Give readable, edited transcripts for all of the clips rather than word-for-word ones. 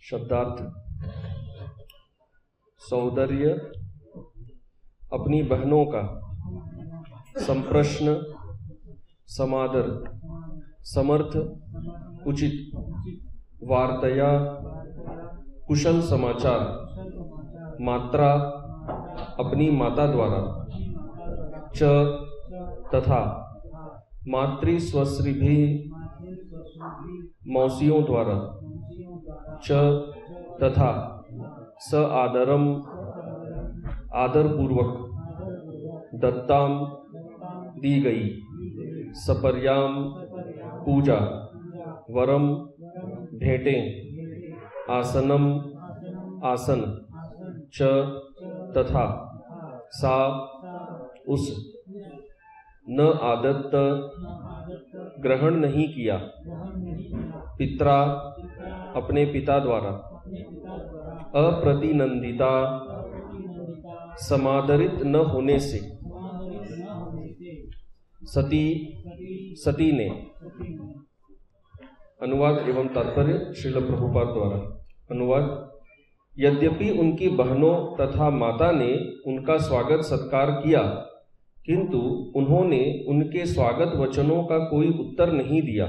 शब्दार्थ। सौंदर्य अपनी बहनों का, संप्रश्न समादर, समर्थ उचित, वार्तया कुशल समाचार, मात्रा अपनी माता द्वारा, च तथा मातृस्वश्रीभी मौसियों द्वारा, च तथा स आदरम आदर पूर्वक, दत्ताम दी गई, सपर्याम पूजा, वरम भेंटें, आसनम आसन, च तथा सा उस, न आदत्त ग्रहण नहीं किया, पित्रा अपने पिता द्वारा, अप्रतिनंदिता समादरित न होने से, सती सती ने। अनुवाद एवं तात्पर्य श्रील प्रभुपाद द्वारा। अनुवाद। यद्यपि उनकी बहनों तथा माता ने उनका स्वागत सत्कार किया, किंतु उन्होंने उनके स्वागत वचनों का कोई उत्तर नहीं दिया।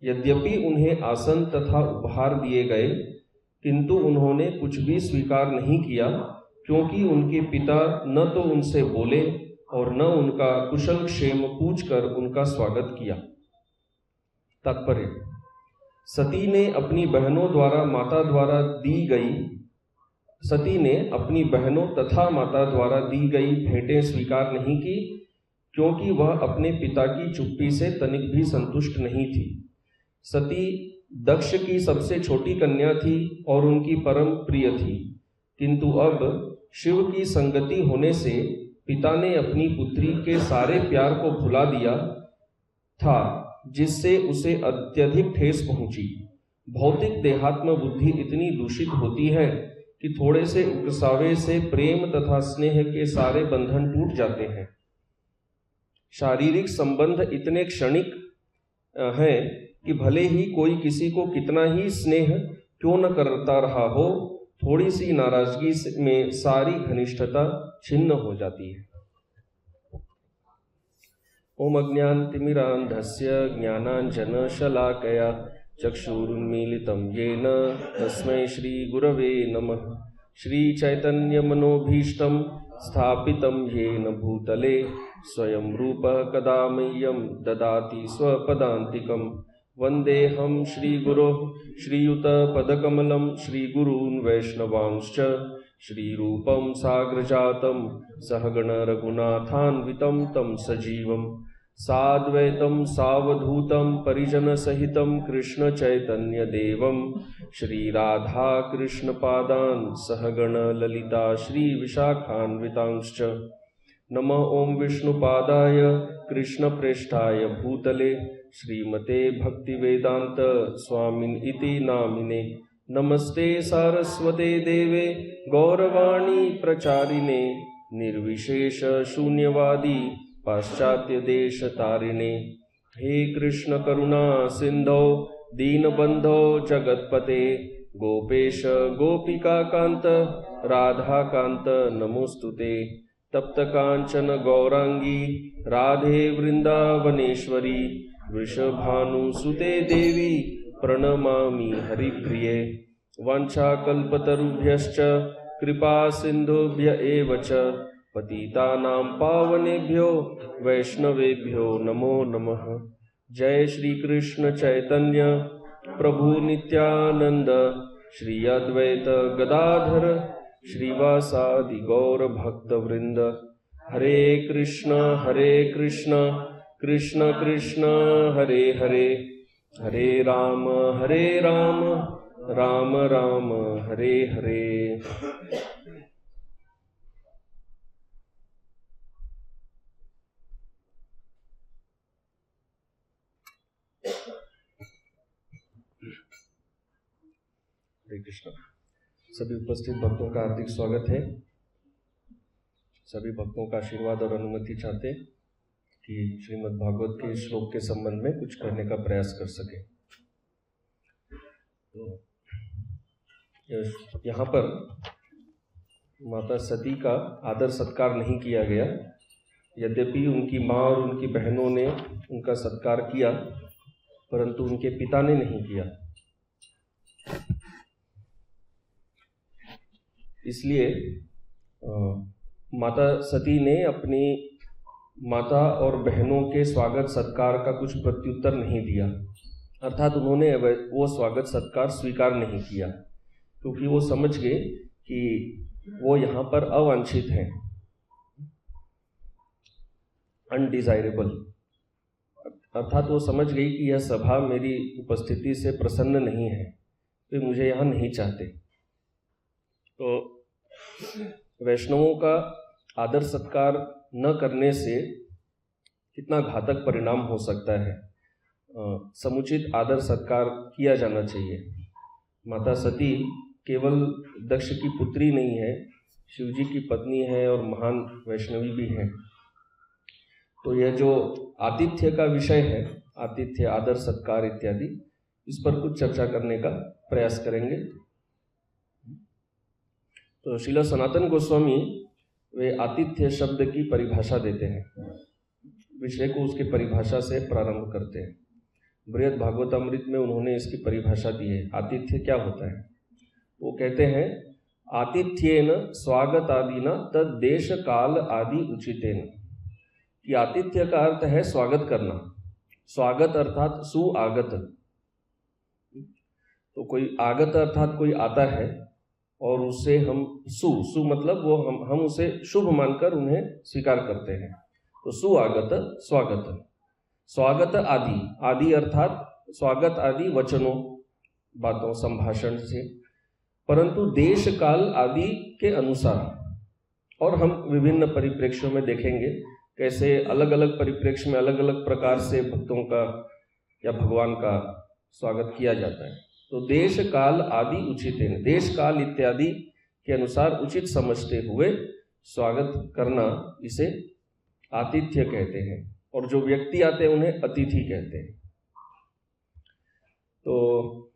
यद्यपि उन्हें आसन तथा उपहार दिए गए, किंतु उन्होंने कुछ भी स्वीकार नहीं किया, क्योंकि उनके पिता न तो उनसे बोले और न उनका कुशल क्षेम पूछकर उनका स्वागत किया। तात्पर्य। सती ने अपनी बहनों द्वारा माता द्वारा दी गई सती ने अपनी बहनों तथा माता द्वारा दी गई भेंटें स्वीकार नहीं की, क्योंकि वह अपने पिता की चुप्पी से तनिक भी संतुष्ट नहीं थी। सती दक्ष की सबसे छोटी कन्या थी और उनकी परम प्रिय थी, किंतु अब शिव की संगति होने से पिता ने अपनी पुत्री के सारे प्यार को भुला दिया था, जिससे उसे अत्यधिक ठेस पहुंची। भौतिक देहात्म बुद्धि इतनी दूषित होती है कि थोड़े से उकसावे से प्रेम तथा स्नेह के सारे बंधन टूट जाते हैं। शारीरिक संबंध इतने क्षणिक हैं कि भले ही कोई किसी को कितना ही स्नेह क्यों न करता रहा हो, थोड़ी सी नाराजगी में सारी घनिष्ठता छिन्न हो जाती है। ओम अज्ञानतिमिरान्धस्य ज्ञानाञ्जनशलाकया चक्षुरुन्मीलितं येन तस्मै श्रीगुरवे नमः। श्रीचैतन्यमनोभीष्टं स्थापितं येन भूतले स्वयं रूपः कदा मह्यं ददाति स्वपदान्तिकं। वन्देऽहं श्रीगुरोः श्रीयुतपदकमलं श्रीगुरून् वैष्णवांश्च श्रीरूपं साग्रजातं सहगण रघुनाथान्वितं तं सजीवं साद्वैतं सावधूतं परिजनसहितं कृष्ण चैतन्य देवं श्रीराधा कृष्णपादान् सहगण ललिता श्रीविशाखान्वितांश्च। नमः ओं विष्णुपादाय कृष्णप्रेष्ठाय भूतले श्रीमते भक्तिवेदांत स्वामिन् इति नामिने। नमस्ते सारस्वते देवे गौरवाणी प्रचारिणे निर्विशेष शून्यवादी पाश्चात्य देश तारिणे। हे कृष्ण करुणा सिंधो दीनबंधो जगतपते गोपेश गोपिका कांत राधा कांत नमोस्तुते। तप्त कांचन गौरांगी राधे वृंदावनेश्वरी वृषभानुसुते देवी प्रणमामि हरिप्रिये। वाञ्छाकल्पतरुभ्यश्च कृपा सिन्धुभ्य एव च पतितानां पावनेभ्यो वैष्णवेभ्यो नमो नमः। जय श्री कृष्ण चैतन्य प्रभु नित्यानंद श्री अद्वैत गदाधर श्रीवासादि गौर भक्त वृंद। हरे कृष्ण कृष्ण कृष्ण हरे हरे, हरे राम राम राम हरे हरे। हरे कृष्ण। सभी उपस्थित भक्तों का हार्दिक स्वागत है। सभी भक्तों का आशीर्वाद और अनुमति चाहते कि श्रीमद् भागवत के श्लोक के संबंध में कुछ करने का प्रयास कर सके। तो यहाँ पर माता सती का आदर सत्कार नहीं किया गया। यद्यपि उनकी माँ और उनकी बहनों ने उनका सत्कार किया, परंतु उनके पिता ने नहीं किया। इसलिए माता सती ने अपनी माता और बहनों के स्वागत सत्कार का कुछ प्रत्युत्तर नहीं दिया, अर्थात उन्होंने वो स्वागत सत्कार स्वीकार नहीं किया, क्योंकि वो समझ गए कि वो यहाँ पर अवांछित हैं, अनडिजायरेबल। अर्थात वो समझ गई कि यह सभा मेरी उपस्थिति से प्रसन्न नहीं है, तो मुझे यहाँ नहीं चाहते। तो वैष्णवों का आदर सत्कार न करने से कितना घातक परिणाम हो सकता है। समुचित आदर सत्कार किया जाना चाहिए। माता सती केवल दक्ष की पुत्री नहीं है, शिवजी की पत्नी है और महान वैष्णवी भी है। तो यह जो आतिथ्य का विषय है, आतिथ्य, आदर सत्कार इत्यादि, इस पर कुछ चर्चा करने का प्रयास करेंगे। तो श्रील सनातन गोस्वामी वे आतिथ्य शब्द की परिभाषा देते हैं। विषय को उसकी परिभाषा से प्रारंभ करते हैं। बृहद भागवतामृत में उन्होंने इसकी परिभाषा दी है। आतिथ्य क्या होता है? वो कहते हैं, आतिथ्येन स्वागत आदिना तद देश काल आदि उचितेन। कि आतिथ्य का अर्थ है स्वागत करना। स्वागत अर्थात सुआगत। तो कोई आगत अर्थात कोई आता है और उससे हम सु मतलब वो हम उसे शुभ मानकर उन्हें स्वीकार करते हैं। तो सुआगत स्वागत। स्वागत आदि, आदि अर्थात स्वागत आदि वचनों, बातों, संभाषण से, परंतु देश काल आदि के अनुसार। और हम विभिन्न परिप्रेक्ष्यों में देखेंगे कैसे अलग अलग परिप्रेक्ष्य में अलग अलग प्रकार से भक्तों का या भगवान का स्वागत किया जाता है। तो देश काल आदि उचित है, देश काल इत्यादि के अनुसार उचित समझते हुए स्वागत करना, इसे आतिथ्य कहते हैं। और जो व्यक्ति आते हैं उन्हें अतिथि कहते हैं। तो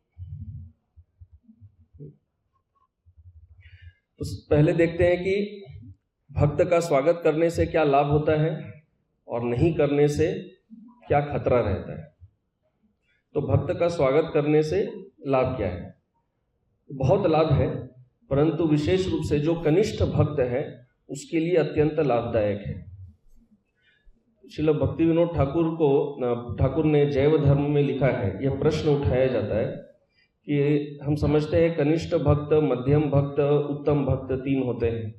पहले देखते हैं कि भक्त का स्वागत करने से क्या लाभ होता है और नहीं करने से क्या खतरा रहता है। तो भक्त का स्वागत करने से लाभ क्या है? बहुत लाभ है, परंतु विशेष रूप से जो कनिष्ठ भक्त है उसके लिए अत्यंत लाभदायक है। श्रील भक्ति विनोद ठाकुर ने जैव धर्म में लिखा है, यह प्रश्न उठाया जाता है कि हम समझते हैं कनिष्ठ भक्त, मध्यम भक्त, उत्तम भक्त 3 होते हैं,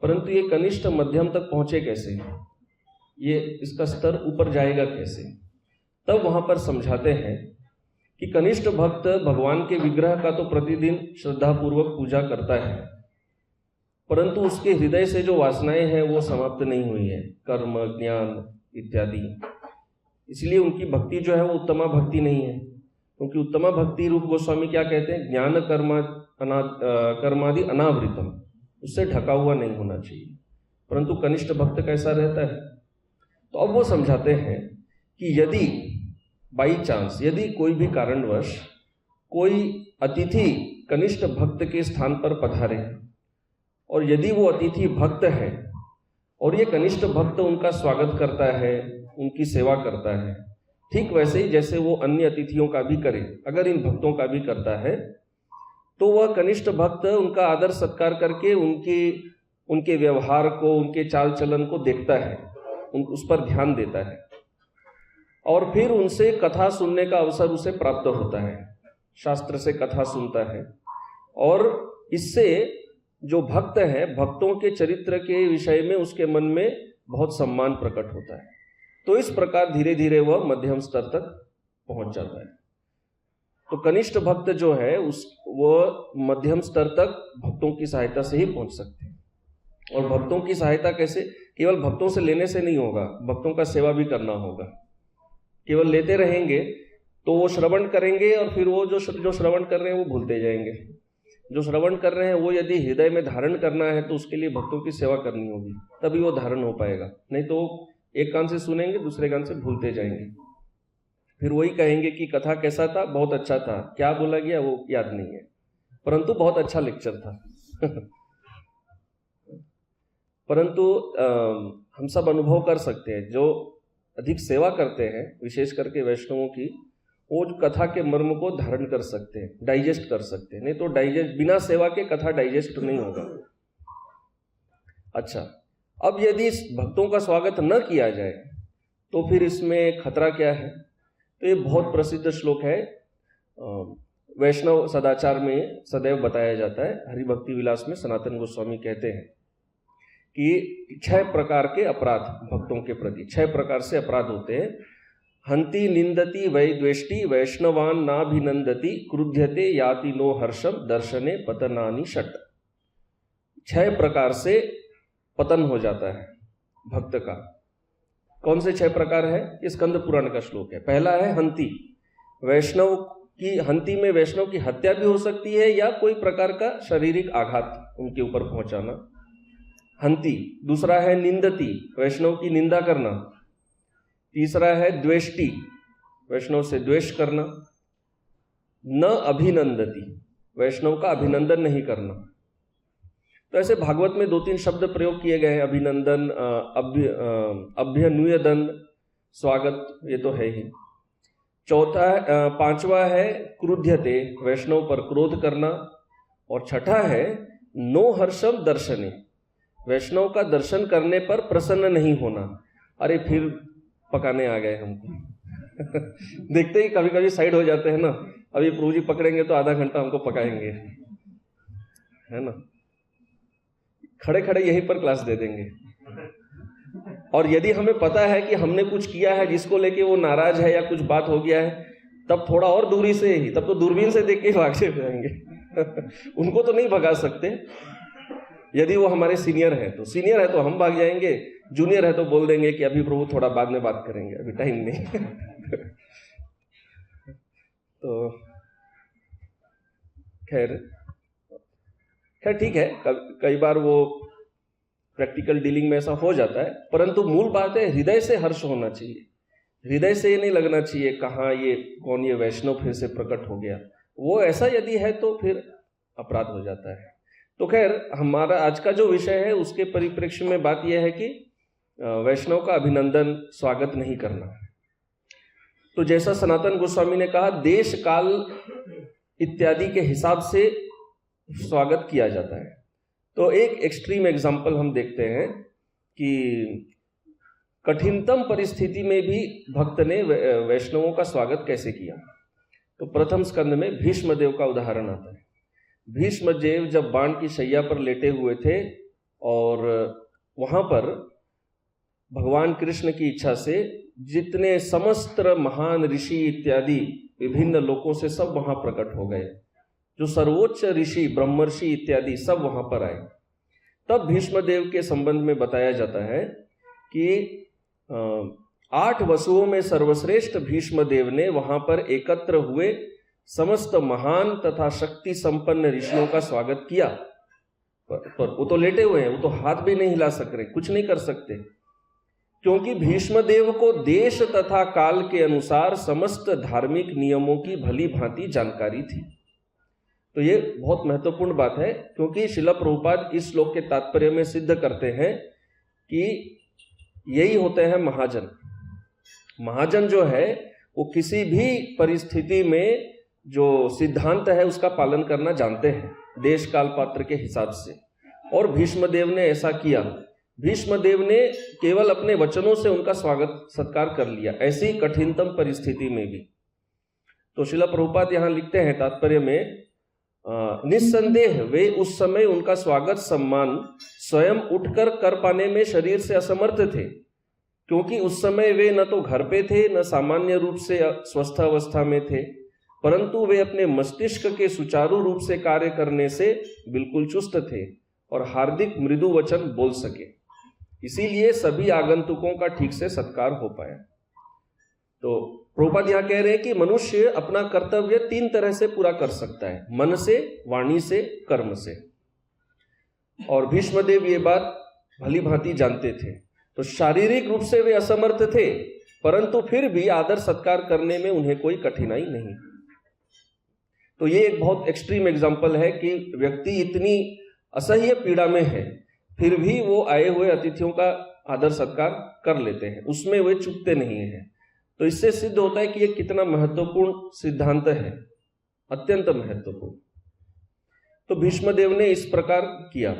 परंतु ये कनिष्ठ मध्यम तक पहुंचे कैसे? ये इसका स्तर ऊपर जाएगा कैसे? तब वहां पर समझाते हैं कि कनिष्ठ भक्त भगवान के विग्रह का तो प्रतिदिन श्रद्धापूर्वक पूजा करता है, परंतु उसके हृदय से जो वासनाएं हैं वो समाप्त नहीं हुई है, कर्म, ज्ञान इत्यादि। इसलिए उनकी भक्ति जो है वो उत्तमा भक्ति नहीं है, क्योंकि उत्तमा भक्ति रूप गोस्वामी क्या कहते हैं? ज्ञान कर्मादि अनावृतम, उससे ढका हुआ नहीं होना चाहिए। परंतु कनिष्ठ भक्त कैसा रहता है? तो अब वो समझाते हैं कि यदि बाई चांस, यदि कोई भी कारणवश कोई अतिथि कनिष्ठ भक्त के स्थान पर पधारे और यदि वो अतिथि भक्त है और ये कनिष्ठ भक्त उनका स्वागत करता है, उनकी सेवा करता है, ठीक वैसे ही जैसे वो अन्य अतिथियों का भी करे, अगर इन भक्तों का भी करता है, तो वह कनिष्ठ भक्त उनका आदर सत्कार करके उनके व्यवहार को, उनके चाल चलन को देखता है, उस पर ध्यान देता है और फिर उनसे कथा सुनने का अवसर उसे प्राप्त होता है। शास्त्र से कथा सुनता है और इससे जो भक्त है, भक्तों के चरित्र के विषय में उसके मन में बहुत सम्मान प्रकट होता है। तो इस प्रकार धीरे धीरे वह मध्यम स्तर तक पहुंच जाता है। तो कनिष्ठ भक्त जो है वो मध्यम स्तर तक भक्तों की सहायता से ही पहुंच सकते हैं। और भक्तों की सहायता कैसे? केवल भक्तों से लेने से नहीं होगा, भक्तों का सेवा भी करना होगा। केवल लेते रहेंगे तो वो श्रवण करेंगे और फिर वो जो श्रवण कर रहे हैं वो भूलते जाएंगे। जो श्रवण कर रहे हैं वो यदि हृदय में धारण करना है तो उसके लिए भक्तों की सेवा करनी होगी, तभी वो धारण हो पाएगा। नहीं तो एक कान से सुनेंगे, दूसरे कान से भूलते जाएंगे। फिर वही कहेंगे कि कथा कैसा था? बहुत अच्छा था। क्या बोला गया वो याद नहीं है। परंतु बहुत अच्छा लेक्चर था। परंतु हम सब अनुभव कर सकते हैं, जो अधिक सेवा करते हैं विशेष करके वैष्णवों की, वो कथा के मर्म को धारण कर सकते हैं, डाइजेस्ट कर सकते हैं। नहीं तो डाइजेस्ट, बिना सेवा के कथा डाइजेस्ट नहीं होगा। अच्छा, अब यदि भक्तों का स्वागत न किया जाए तो फिर इसमें खतरा क्या है? तो ये बहुत प्रसिद्ध श्लोक है, वैष्णव सदाचार में सदैव बताया जाता है। हरिभक्ति विलास में सनातन गोस्वामी कहते हैं कि 6 प्रकार के अपराध भक्तों के प्रति, 6 प्रकार से अपराध होते हैं। हंति निंदति वै द्वेष्टि वैष्णवान नाभिनंदति क्रुध्यते याति नो हर्षम दर्शने पतनानि षट। 6 प्रकार से पतन हो जाता है भक्त का। कौन से 6 प्रकार है? ये स्कंद पुराण का श्लोक है। पहला है हंति, वैष्णव की, हंति में वैष्णव की हत्या भी हो सकती है या कोई प्रकार का शारीरिक आघात उनके ऊपर पहुंचाना, हंति। दूसरा है निंदति, वैष्णव की निंदा करना। तीसरा है द्वेष्टि, वैष्णव से द्वेष करना। न अभिनंदति, वैष्णव का अभिनंदन नहीं करना। तो ऐसे भागवत में 2-3 शब्द प्रयोग किए गए हैं, अभिनंदन, अभ्यनुयदन, स्वागत, ये तो है ही। चौथा, 5वां है क्रुध्यते, वैष्णव पर क्रोध करना। और छठा है नो हर्षम दर्शने, वैष्णव का दर्शन करने पर प्रसन्न नहीं होना। अरे फिर पकाने आ गए हमको। देखते ही कभी कभी साइड हो जाते हैं ना, अभी प्रभु जी पकड़ेंगे तो आधा घंटा हमको पकाएंगे, है ना, खड़े खड़े यहीं पर क्लास दे देंगे। और यदि हमें पता है कि हमने कुछ किया है जिसको लेके वो नाराज है या कुछ बात हो गया है, तब थोड़ा और दूरी से ही, तब तो दूरबीन से देख के भाग से जाएंगे। उनको तो नहीं भगा सकते। यदि वो हमारे सीनियर है तो, सीनियर है तो हम भाग जाएंगे, जूनियर है तो बोल देंगे कि अभी प्रभु थोड़ा बाद में बात करेंगे, अभी टाइम नहीं। तो खैर ठीक है, कई बार वो प्रैक्टिकल डीलिंग में ऐसा हो जाता है, परंतु मूल बात है हृदय से हर्ष होना चाहिए। हृदय से ये नहीं लगना चाहिए कहाँ ये कौन ये वैष्णव फिर से प्रकट हो गया। वो ऐसा यदि है तो फिर अपराध हो जाता है। तो खैर हमारा आज का जो विषय है उसके परिप्रेक्ष्य में बात यह है कि वैष्णव का अभिनंदन, स्वागत नहीं करना। तो जैसा सनातन गोस्वामी ने कहा, देश काल इत्यादि के हिसाब से स्वागत किया जाता है। तो एक एक्सट्रीम एग्जाम्पल हम देखते हैं कि कठिनतम परिस्थिति में भी भक्त ने वैष्णवों का स्वागत कैसे किया। तो प्रथम स्कंद में भीष्मदेव का उदाहरण आता है। भीष्मदेव जब बाण की शैया पर लेटे हुए थे और वहां पर भगवान कृष्ण की इच्छा से जितने समस्त महान ऋषि इत्यादि विभिन्न लोकों से सब वहां प्रकट हो गए, जो सर्वोच्च ऋषि ब्रह्मर्षि इत्यादि सब वहां पर आए। तब भीष्मदेव के संबंध में बताया जाता है कि 8 वसुओं में सर्वश्रेष्ठ भीष्मदेव ने वहां पर एकत्र हुए समस्त महान तथा शक्ति संपन्न ऋषियों का स्वागत किया। पर वो तो लेटे हुए हैं, वो तो हाथ भी नहीं हिला सक रहे, कुछ नहीं कर सकते, क्योंकि भीष्मदेव को देश तथा काल के अनुसार समस्त धार्मिक नियमों की भली भांति जानकारी थी। तो ये बहुत महत्वपूर्ण बात है, क्योंकि श्रील प्रभुपाद इस श्लोक के तात्पर्य में सिद्ध करते हैं कि यही होते हैं महाजन। महाजन जो है वो किसी भी परिस्थिति में जो सिद्धांत है उसका पालन करना जानते हैं, देश काल पात्र के हिसाब से। और भीष्मदेव ने ऐसा किया। भीष्मदेव ने केवल अपने वचनों से उनका स्वागत सत्कार कर लिया, ऐसी कठिनतम परिस्थिति में भी। तो श्रील प्रभुपाद यहाँ लिखते हैं तात्पर्य में, निस्संदेह वे उस समय उनका स्वागत सम्मान स्वयं उठकर कर पाने में शरीर से असमर्थ थे, क्योंकि उस समय वे न तो घर पे थे न सामान्य रूप से स्वस्थावस्था में थे, परंतु वे अपने मस्तिष्क के सुचारू रूप से कार्य करने से बिल्कुल चुस्त थे और हार्दिक मृदु वचन बोल सके। इसीलिए सभी आगंतुकों का ठीक से सत्कार हो पाया। तो प्रभुपाद यहाँ कह रहे हैं कि मनुष्य अपना कर्तव्य 3 तरह से पूरा कर सकता है, मन से, वाणी से, कर्म से। और भीष्मदेव ये बात भली भांति जानते थे। तो शारीरिक रूप से वे असमर्थ थे, परंतु फिर भी आदर सत्कार करने में उन्हें कोई कठिनाई नहीं। तो ये एक बहुत एक्सट्रीम एग्जाम्पल है कि व्यक्ति इतनी असह्य पीड़ा में है फिर भी वो आए हुए अतिथियों का आदर सत्कार कर लेते हैं, उसमें वे चूकते नहीं हैं। तो इससे सिद्ध होता है कि ये कितना महत्वपूर्ण सिद्धांत है, अत्यंत महत्वपूर्ण। तो भीष्मदेव ने इस प्रकार किया।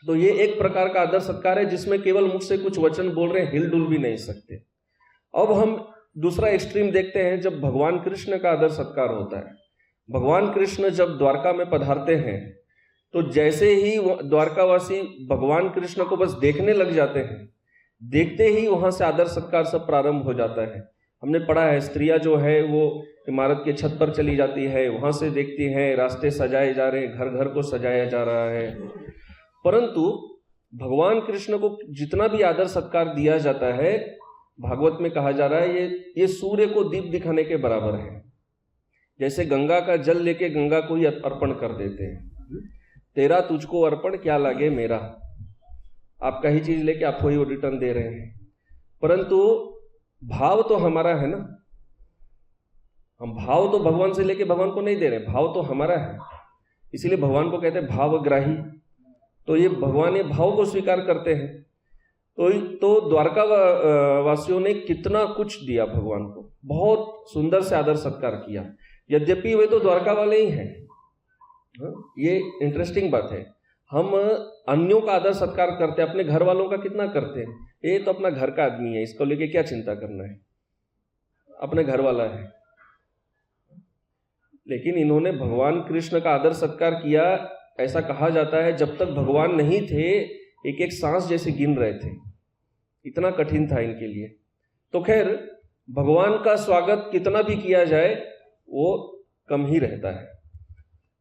तो ये एक प्रकार का आदर सत्कार है जिसमें केवल मुझसे कुछ वचन बोल रहे हैं, हिल डुल भी नहीं सकते। अब हम दूसरा एक्सट्रीम देखते हैं, जब भगवान कृष्ण का आदर सत्कार होता है। भगवान कृष्ण जब द्वारका में पधारते हैं तो जैसे ही द्वारकावासी भगवान कृष्ण को बस देखने लग जाते हैं, देखते ही वहां से आदर सत्कार सब प्रारंभ हो जाता है। हमने पढ़ा है, स्त्रियां जो है वो इमारत के छत पर चली जाती है, वहां से देखती हैं रास्ते सजाए जा रहे हैं, घर घर को सजाया जा रहा है। परंतु भगवान कृष्ण को जितना भी आदर सत्कार दिया जाता है, भागवत में कहा जा रहा है ये सूर्य को दीप दिखाने के बराबर है। जैसे गंगा का जल लेके गंगा को ही अर्पण कर देते हैं, तेरा तुझको अर्पण क्या लागे मेरा, आपका ही चीज लेके आपको ही वो रिटर्न दे रहे हैं। परंतु भाव तो हमारा है ना, हम भाव तो भगवान से लेके भगवान को नहीं दे रहे, भाव तो हमारा है। इसीलिए भगवान को कहते हैं भावग्राही। तो ये भगवान ये भाव को स्वीकार करते हैं। तो द्वारका वासियों ने कितना कुछ दिया भगवान को, बहुत सुंदर से आदर सत्कार किया, यद्यपि वे तो द्वारका वाले ही हैं। ये इंटरेस्टिंग बात है, हम अन्यों का आदर सत्कार करते हैं, अपने घर वालों का कितना करते हैं। ये तो अपना घर का आदमी है, इसको लेके क्या चिंता करना है, अपने घर वाला है। लेकिन इन्होंने भगवान कृष्ण का आदर सत्कार किया। ऐसा कहा जाता है जब तक भगवान नहीं थे एक एक सांस जैसे गिन रहे थे, इतना कठिन था इनके लिए। तो खैर भगवान का स्वागत कितना भी किया जाए वो कम ही रहता है।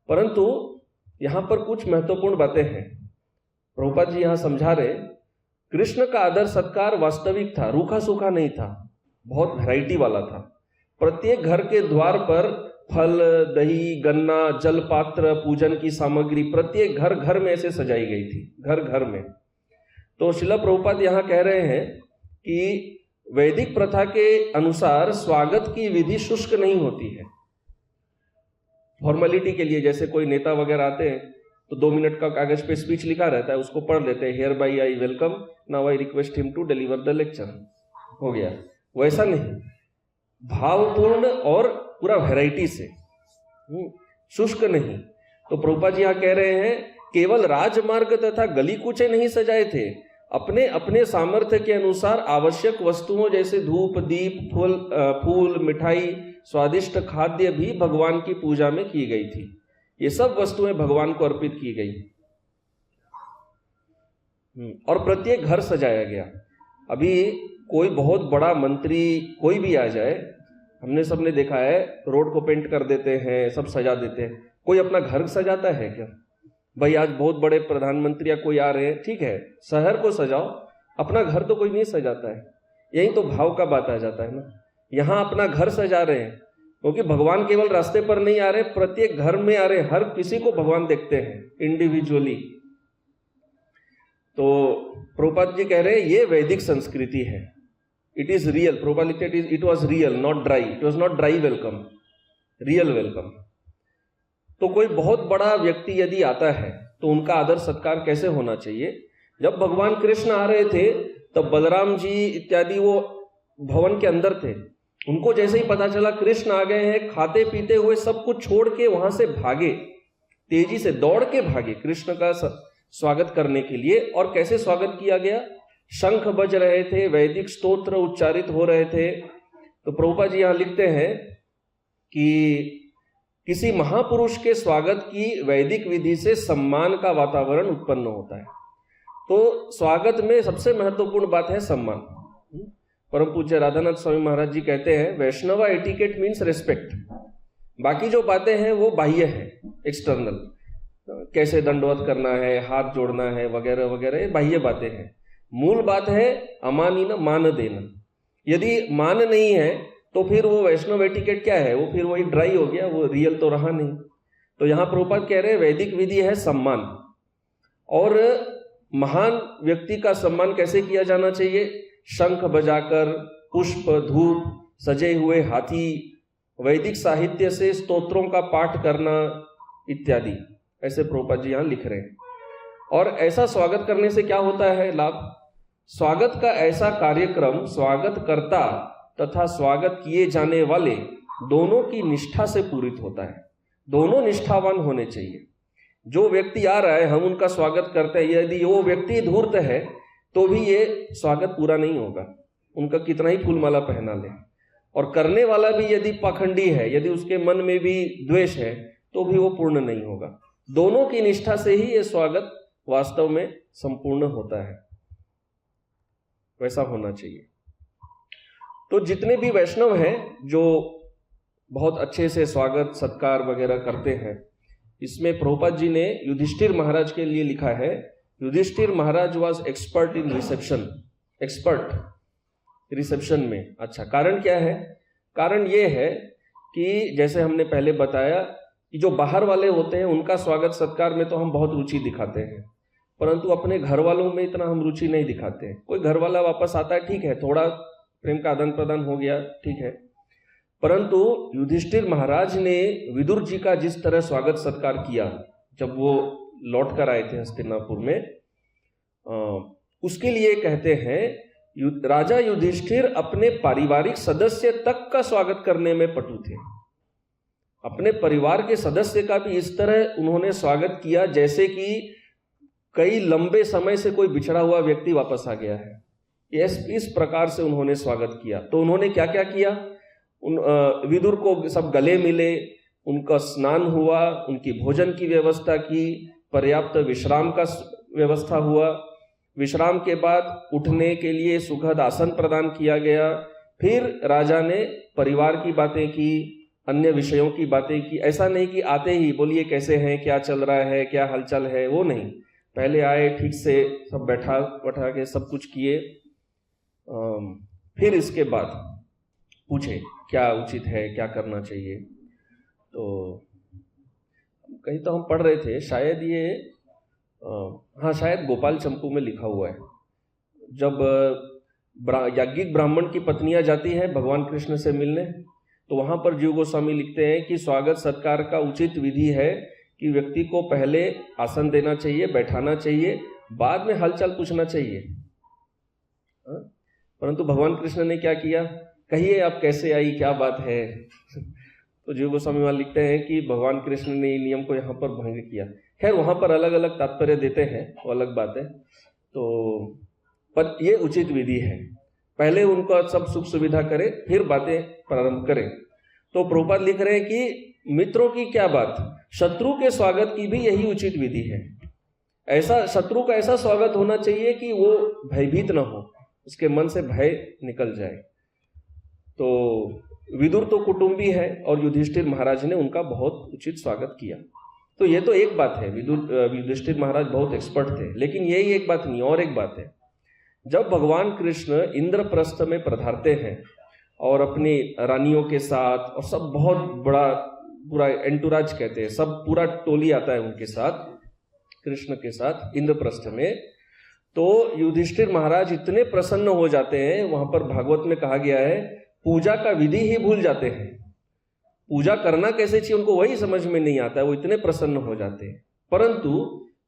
परंतु यहां पर कुछ महत्वपूर्ण बातें हैं। प्रभुपाद जी यहां समझा रहे, कृष्ण का आदर सत्कार वास्तविक था, रूखा सूखा नहीं था, बहुत वैरायटी वाला था। प्रत्येक घर के द्वार पर फल, दही, गन्ना, जल पात्र, पूजन की सामग्री प्रत्येक घर घर में ऐसे सजाई गई थी, घर घर में। तो श्रील प्रभुपाद यहां कह रहे हैं कि वैदिक प्रथा के अनुसार स्वागत की विधि शुष्क नहीं होती है। फॉर्मेलिटी के लिए जैसे कोई नेता वगैरह आते हैं तो 2 मिनट का कागज पे स्पीच लिखा रहता है, उसको पढ़ लेते हैं, hereby I welcome, now I request him to deliver the lecture, हो गया। वैसा नहीं, भावपूर्ण और पूरा वैरायटी से, शुष्क नहीं। तो प्रभुपाद जी यहां कह रहे हैं केवल राजमार्ग तथा गली कूचे नहीं सजाए थे, अपने अपने सामर्थ्य के अनुसार आवश्यक वस्तुओं जैसे धूप, दीप, फूल, मिठाई, स्वादिष्ट खाद्य भी भगवान की पूजा में की गई थी। ये सब वस्तुएं भगवान को अर्पित की गई और प्रत्येक घर सजाया गया। अभी कोई बहुत बड़ा मंत्री कोई भी आ जाए, हमने सबने देखा है, रोड को पेंट कर देते हैं, सब सजा देते हैं। कोई अपना घर सजाता है क्या? भाई आज बहुत बड़े प्रधानमंत्री या कोई आ रहे हैं, ठीक है शहर को सजाओ, अपना घर तो कोई नहीं सजाता है। यही तो भाव का बात आ जाता है ना। यहाँ अपना घर सजा रहे हैं क्योंकि भगवान केवल रास्ते पर नहीं आ रहे, प्रत्येक घर में आ रहे, हर किसी को भगवान देखते हैं इंडिविजुअली। तो प्रभुपाद जी कह रहे हैं ये वैदिक संस्कृति है, इट इज रियल। प्रभुपाद लिखते हैं it was real not dry, it was not dry welcome, real welcome. तो कोई बहुत बड़ा व्यक्ति यदि आता है तो उनका आदर सत्कार कैसे होना चाहिए? जब भगवान कृष्ण आ रहे थे तब बलराम जी इत्यादि वो भवन के अंदर थे, उनको जैसे ही पता चला कृष्ण आ गए हैं, खाते पीते हुए सब कुछ छोड़ के वहां से भागे, तेजी से दौड़ के भागे कृष्ण का स्वागत करने के लिए। और कैसे स्वागत किया गया? शंख बज रहे थे, वैदिक स्तोत्र उच्चारित हो रहे थे। तो प्रभुपाद जी यहां लिखते हैं कि किसी महापुरुष के स्वागत की वैदिक विधि से सम्मान का वातावरण उत्पन्न होता है। तो स्वागत में सबसे महत्वपूर्ण बात है सम्मान। परम पूज्य राधानाथ स्वामी महाराज जी कहते हैं वैष्णव एटिकेट मीन्स रेस्पेक्ट। बाकी जो बातें हैं वो बाह्य है, एक्सटर्नल, कैसे दंडवत करना है, हाथ जोड़ना है वगैरह वगैरह, बाह्य बातें हैं। मूल बात है अमानीन मान देना। यदि मान नहीं है तो फिर वो वैष्णव एटिकेट क्या है? वो फिर वही ड्राई हो गया, वो रियल तो रहा नहीं। तो यहां प्रभुपाद कह रहे हैं वैदिक विधि है सम्मान। और महान व्यक्ति का सम्मान कैसे किया जाना चाहिए? शंख बजाकर, पुष्प, धूप, सजे हुए हाथी, वैदिक साहित्य से स्तोत्रों का पाठ करना इत्यादि, ऐसे प्रभुपाद जी यहाँ लिख रहे हैं। और ऐसा स्वागत करने से क्या होता है लाभ? स्वागत का ऐसा कार्यक्रम स्वागतकर्ता तथा स्वागत किए जाने वाले दोनों की निष्ठा से पूरित होता है। दोनों निष्ठावान होने चाहिए। जो व्यक्ति आ रहा है हम उनका स्वागत करते हैं, यदि वो व्यक्ति धूर्त है तो भी ये स्वागत पूरा नहीं होगा, उनका कितना ही फूलमाला पहना ले। और करने वाला भी यदि पाखंडी है, यदि उसके मन में भी द्वेष है, तो भी वो पूर्ण नहीं होगा। दोनों की निष्ठा से ही ये स्वागत वास्तव में संपूर्ण होता है। वैसा होना चाहिए। तो जितने भी वैष्णव हैं जो बहुत अच्छे से स्वागत सत्कार वगैरह करते हैं, इसमें प्रभुपाद जी ने युधिष्ठिर महाराज के लिए लिखा है, Yudhishthir Maharaj was expert in reception, expert reception में। अच्छा, कारण क्या है? कारण ये है कि जैसे हमने पहले बताया कि जो बाहर वाले होते हैं उनका स्वागत सत्कार में तो हम बहुत रुचि दिखाते हैं, परंतु अपने घर वालों में इतना हम रुचि नहीं दिखाते हैं। कोई घर वाला वापस आता है, ठीक है, थोड़ा प्रेम का आदान प्रदान हो गया, ठीक है, परंतु युधिष्ठिर महाराज ने विदुर जी का जिस तरह स्वागत सत्कार किया जब वो लौट कर आए थे हस्तिनापुर में, उसके लिए कहते हैं राजा युधिष्ठिर अपने पारिवारिक सदस्य तक का स्वागत करने में पटु थे। अपने परिवार के सदस्य का भी इस तरह उन्होंने स्वागत किया जैसे कि कई लंबे समय से कोई बिछड़ा हुआ व्यक्ति वापस आ गया है। इस प्रकार से उन्होंने स्वागत किया। तो उन्होंने क्या क्या किया? विदुर को सब गले मिले, उनका स्नान हुआ, उनकी भोजन की व्यवस्था की, पर्याप्त विश्राम का व्यवस्था हुआ, विश्राम के बाद उठने के लिए सुखद आसन प्रदान किया गया। फिर राजा ने परिवार की बातें की, अन्य विषयों की बातें की। ऐसा नहीं कि आते ही बोलिए कैसे हैं, क्या चल रहा है, क्या हलचल है, वो नहीं। पहले आए, ठीक से सब बैठा के सब कुछ किए, फिर इसके बाद पूछे क्या उचित है, क्या करना चाहिए। तो कहीं तो हम पढ़ रहे थे, शायद ये हाँ शायद गोपाल चंपू में लिखा हुआ है, जब याज्ञिक ब्राह्मण की पत्नियां जाती हैं भगवान कृष्ण से मिलने, तो वहां पर जीव गोस्वामी लिखते हैं कि स्वागत सत्कार का उचित विधि है कि व्यक्ति को पहले आसन देना चाहिए, बैठाना चाहिए, बाद में हालचाल पूछना चाहिए। परंतु भगवान कृष्ण ने क्या किया? कहिए आप कैसे आई, क्या बात है। तो जीव गोस्वामी वहां लिखते हैं कि भगवान कृष्ण ने इस नियम को यहाँ पर भंग किया। खैर वहां पर अलग अलग तात्पर्य देते हैं, वो अलग बात है। तो पर ये उचित विधि है, पहले उनका सब सुख सुविधा करें, फिर बातें प्रारंभ करें। तो प्रभुपाद लिख रहे हैं कि मित्रों की क्या बात, शत्रु के स्वागत की भी यही उचित विधि है। ऐसा शत्रु का ऐसा स्वागत होना चाहिए कि वो भयभीत न हो, उसके मन से भय निकल जाए। तो विदुर तो कुटुंबी है और युधिष्ठिर महाराज ने उनका बहुत उचित स्वागत किया। तो ये तो एक बात है, युधिष्ठिर महाराज बहुत एक्सपर्ट थे। लेकिन यही एक बात नहीं, और एक बात है, जब भगवान कृष्ण इंद्रप्रस्थ में पधारते हैं और अपनी रानियों के साथ, और सब बहुत बड़ा पूरा एंटुराज कहते हैं, सब पूरा टोली आता है उनके साथ, कृष्ण के साथ इंद्रप्रस्थ में, तो युधिष्ठिर महाराज इतने प्रसन्न हो जाते हैं, वहां पर भागवत में कहा गया है पूजा का विधि ही भूल जाते हैं, पूजा करना कैसे चाहिए उनको वही समझ में नहीं आता है, वो इतने प्रसन्न हो जाते हैं। परंतु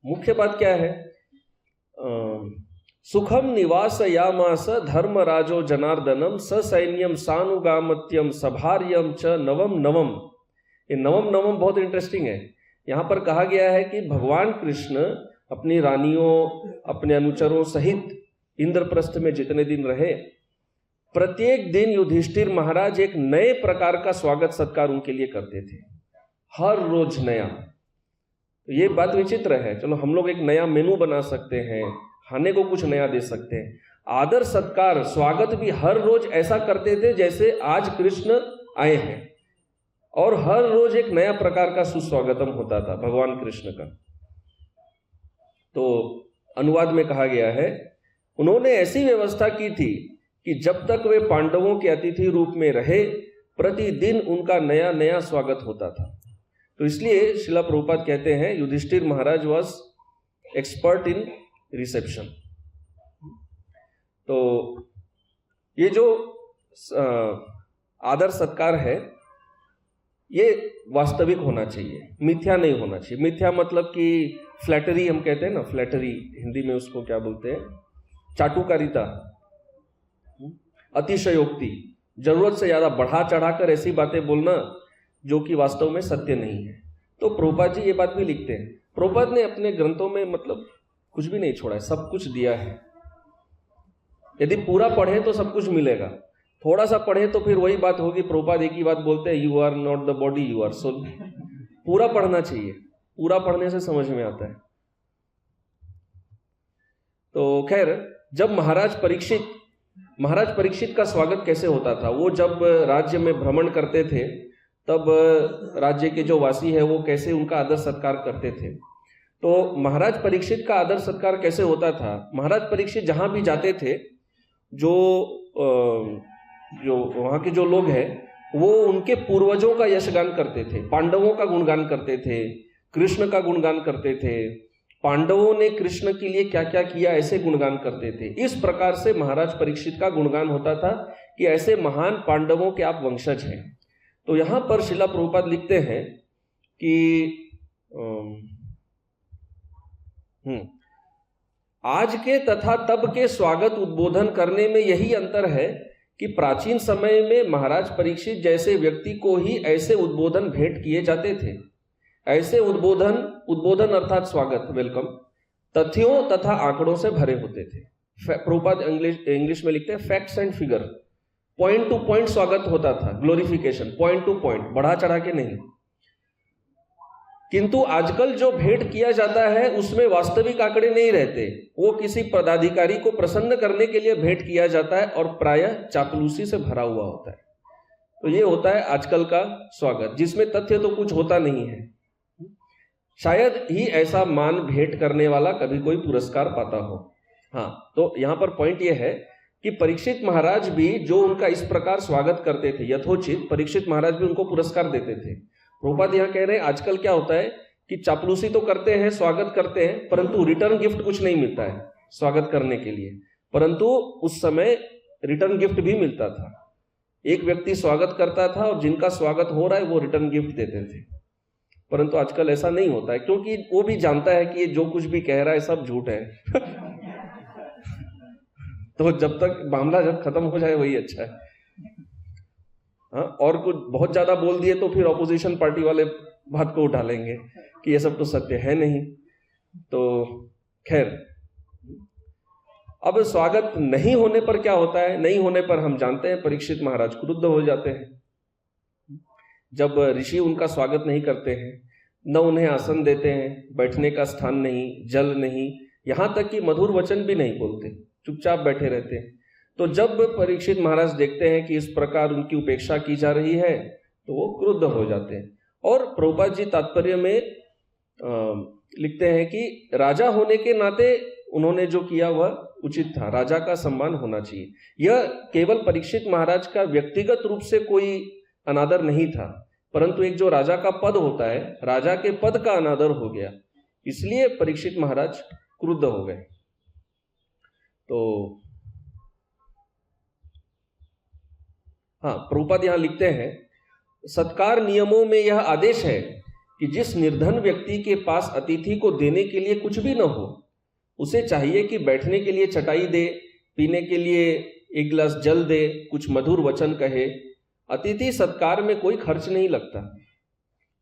मुख्य बात क्या है? सुखम निवास यामास धर्मराजो जनार्दनम ससैन्यम सानुगामत्यम सभार्यम च नवम नवम। ये नवम नवम बहुत इंटरेस्टिंग है। यहाँ पर कहा गया है कि भगवान कृष्ण अपनी रानियों, अपने अनुचरों सहित इंद्रप्रस्थ में जितने दिन रहे, प्रत्येक दिन युधिष्ठिर महाराज एक नए प्रकार का स्वागत सत्कार उनके लिए करते थे, हर रोज नया। तो ये बात विचित्र है। चलो हम लोग एक नया मेनू बना सकते हैं, खाने को कुछ नया दे सकते हैं। आदर सत्कार स्वागत भी हर रोज ऐसा करते थे जैसे आज कृष्ण आए हैं, और हर रोज एक नया प्रकार का सुस्वागतम होता था भगवान कृष्ण का। तो अनुवाद में कहा गया है, उन्होंने ऐसी व्यवस्था की थी कि जब तक वे पांडवों के अतिथि रूप में रहे, प्रतिदिन उनका नया नया स्वागत होता था। तो इसलिए श्रीला प्रभुपाद कहते हैं Yudhishthir Maharaj was expert in reception. तो ये जो आदर सत्कार है, ये वास्तविक होना चाहिए, मिथ्या नहीं होना चाहिए। मिथ्या मतलब कि फ्लैटरी हम कहते हैं ना, फ्लैटरी हिंदी में उसको क्या बोलते हैं, चाटुकारिता, अतिशयोक्ति, जरूरत से ज्यादा बढ़ा चढ़ाकर ऐसी बातें बोलना जो कि वास्तव में सत्य नहीं है। तो प्रभुपाद जी ये बात भी लिखते हैं। प्रभुपाद ने अपने ग्रंथों में मतलब कुछ भी नहीं छोड़ा है, सब कुछ दिया है। यदि पूरा पढ़े तो सब कुछ मिलेगा, थोड़ा सा पढ़े तो फिर वही बात होगी। प्रभुपाद एक ही बात बोलते हैं, you are not the body, you are soul. पूरा पढ़ना चाहिए, पूरा पढ़ने से समझ में आता है। तो खैर, जब महाराज परीक्षित का स्वागत कैसे होता था, वो जब राज्य में भ्रमण करते थे तब राज्य के जो वासी है वो कैसे उनका आदर सत्कार करते थे। तो महाराज परीक्षित का आदर सत्कार कैसे होता था, महाराज परीक्षित जहां भी जाते थे, जो वहां के जो लोग हैं वो उनके पूर्वजों का यशगान करते थे, पांडवों का गुणगान करते थे, कृष्ण का गुणगान करते थे, पांडवों ने कृष्ण के लिए क्या क्या किया ऐसे गुणगान करते थे। इस प्रकार से महाराज परीक्षित का गुणगान होता था कि ऐसे महान पांडवों के आप वंशज हैं। तो यहां पर श्रीला प्रभुपाद लिखते हैं कि आज के तथा तब के स्वागत उद्बोधन करने में यही अंतर है कि प्राचीन समय में महाराज परीक्षित जैसे व्यक्ति को ही ऐसे उद्बोधन भेंट किए जाते थे। ऐसे उद्बोधन अर्थात स्वागत, वेलकम, तथ्यों तथा आंकड़ों से भरे होते थे। प्रभुपाद इंग्लिश में लिखते हैं facts and figure, point two point स्वागत होता था, ग्लोरिफिकेशन, पॉइंट टू पॉइंट, बढ़ा चढ़ा के नहीं। किंतु आजकल जो भेंट किया जाता है उसमें वास्तविक आंकड़े नहीं रहते, वो किसी पदाधिकारी को प्रसन्न करने के लिए भेंट किया जाता है और प्रायः चापलूसी से भरा हुआ होता है। तो ये होता है आजकल का स्वागत, जिसमें तथ्य तो कुछ होता नहीं है। शायद ही ऐसा मान भेंट करने वाला कभी कोई पुरस्कार पाता हो। हाँ, तो यहां पर पॉइंट ये है कि परीक्षित महाराज भी जो उनका इस प्रकार स्वागत करते थे यथोचित, परीक्षित महाराज भी उनको पुरस्कार देते थे। प्रभुपाद यहाँ कह रहे हैं आजकल क्या होता है कि चापलूसी तो करते हैं, स्वागत करते हैं, परंतु रिटर्न गिफ्ट कुछ नहीं मिलता है स्वागत करने के लिए। परंतु उस समय रिटर्न गिफ्ट भी मिलता था। एक व्यक्ति स्वागत करता था और जिनका स्वागत हो रहा है वो रिटर्न गिफ्ट देते थे। परंतु आजकल ऐसा नहीं होता है, क्योंकि वो भी जानता है कि ये जो कुछ भी कह रहा है सब झूठ है। तो जब तक मामला जब खत्म हो जाए वही अच्छा है। हाँ, और कुछ बहुत ज्यादा बोल दिए तो फिर ऑपोजिशन पार्टी वाले बात को उठा लेंगे कि ये सब तो सत्य है नहीं। तो खैर, अब स्वागत नहीं होने पर क्या होता है, नहीं होने पर हम जानते हैं परीक्षित महाराज क्रुद्ध हो जाते हैं। जब ऋषि उनका स्वागत नहीं करते हैं, न उन्हें आसन देते हैं, बैठने का स्थान नहीं, जल नहीं, यहां तक कि मधुर वचन भी नहीं बोलते, चुपचाप बैठे रहते हैं। तो जब परीक्षित महाराज देखते हैं कि इस प्रकार उनकी उपेक्षा की जा रही है तो वो क्रुद्ध हो जाते हैं। और प्रभुपाद जी तात्पर्य में लिखते हैं कि राजा होने के नाते उन्होंने जो किया वह उचित था, राजा का सम्मान होना चाहिए। यह केवल परीक्षित महाराज का व्यक्तिगत रूप से कोई अनादर नहीं था, परंतु एक जो राजा का पद होता है, राजा के पद का अनादर हो गया, इसलिए परीक्षित महाराज क्रुद्ध हो गए। तो हाँ, प्रभुपाद यहां लिखते हैं, सत्कार नियमों में यह आदेश है कि जिस निर्धन व्यक्ति के पास अतिथि को देने के लिए कुछ भी न हो, उसे चाहिए कि बैठने के लिए चटाई दे, पीने के लिए एक गिलास जल दे, कुछ मधुर वचन कहे। अतिथि सत्कार में कोई खर्च नहीं लगता,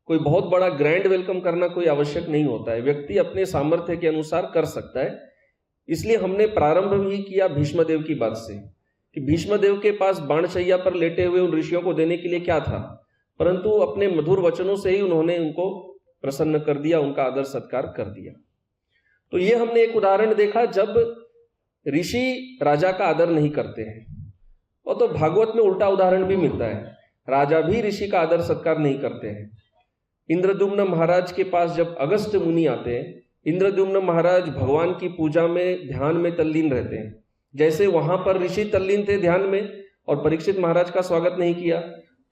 कोई बहुत बड़ा ग्रैंड वेलकम करना कोई आवश्यक नहीं होता है, व्यक्ति अपने सामर्थ्य के अनुसार कर सकता है। इसलिए हमने प्रारंभ भी किया भीष्मदेव की बात से कि भीष्मदेव के पास बाणशैया पर लेटे हुए उन ऋषियों को देने के लिए क्या था, परंतु अपने मधुर वचनों से ही उन्होंने उनको प्रसन्न कर दिया, उनका आदर सत्कार कर दिया। तो ये हमने एक उदाहरण देखा जब ऋषि राजा का आदर नहीं करते हैं, और तो भागवत में उल्टा उदाहरण भी मिलता है, राजा भी ऋषि का आदर सत्कार नहीं करते हैं। इंद्रद्युम्न महाराज के पास जब अगस्त्य मुनि आते हैं, इंद्रद्युम्न महाराज भगवान की पूजा में ध्यान में तल्लीन रहते हैं, जैसे वहां पर ऋषि तल्लीन थे ध्यान में और परीक्षित महाराज का स्वागत नहीं किया।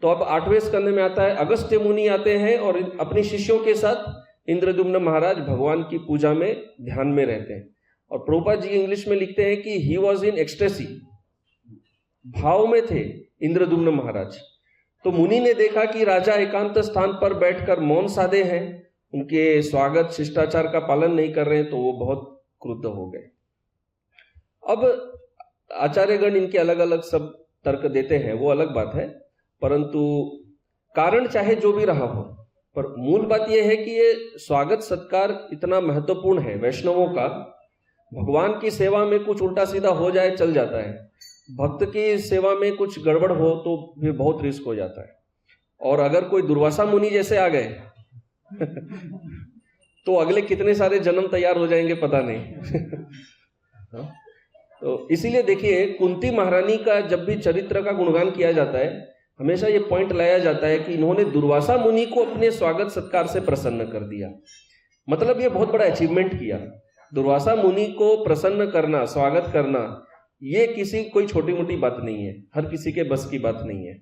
तो अब 8वें स्कंद में आता है, अगस्त्य मुनि आते हैं और अपने शिष्यों के साथ इंद्रद्युम्न महाराज भगवान की पूजा में ध्यान में रहते हैं। और प्रभुपाद जी इंग्लिश में लिखते हैं कि ही वॉज इन एक्सटेसी, भाव में थे इंद्रद्युम्न महाराज। तो मुनि ने देखा कि राजा एकांत स्थान पर बैठकर मौन साधे हैं, उनके स्वागत शिष्टाचार का पालन नहीं कर रहे हैं, तो वो बहुत क्रुद्ध हो गए। अब आचार्यगण इनके अलग अलग सब तर्क देते हैं, वो अलग बात है, परंतु कारण चाहे जो भी रहा हो, पर मूल बात यह है कि ये स्वागत सत्कार इतना महत्वपूर्ण है वैष्णवों का। भगवान की सेवा में कुछ उल्टा सीधा हो जाए चल जाता है, भक्त की सेवा में कुछ गड़बड़ हो तो फिर बहुत रिस्क हो जाता है। और अगर कोई दुर्वासा मुनि जैसे आ गए तो अगले कितने सारे जन्म तैयार हो जाएंगे पता नहीं। तो इसीलिए देखिए, कुंती महारानी का जब भी चरित्र का गुणगान किया जाता है, हमेशा ये पॉइंट लाया जाता है कि इन्होंने दुर्वासा मुनि को अपने स्वागत सत्कार से प्रसन्न कर दिया। मतलब ये बहुत बड़ा अचीवमेंट किया। दुर्वासा मुनि को प्रसन्न करना, स्वागत करना, ये कोई छोटी मोटी बात नहीं है, हर किसी के बस की बात नहीं है।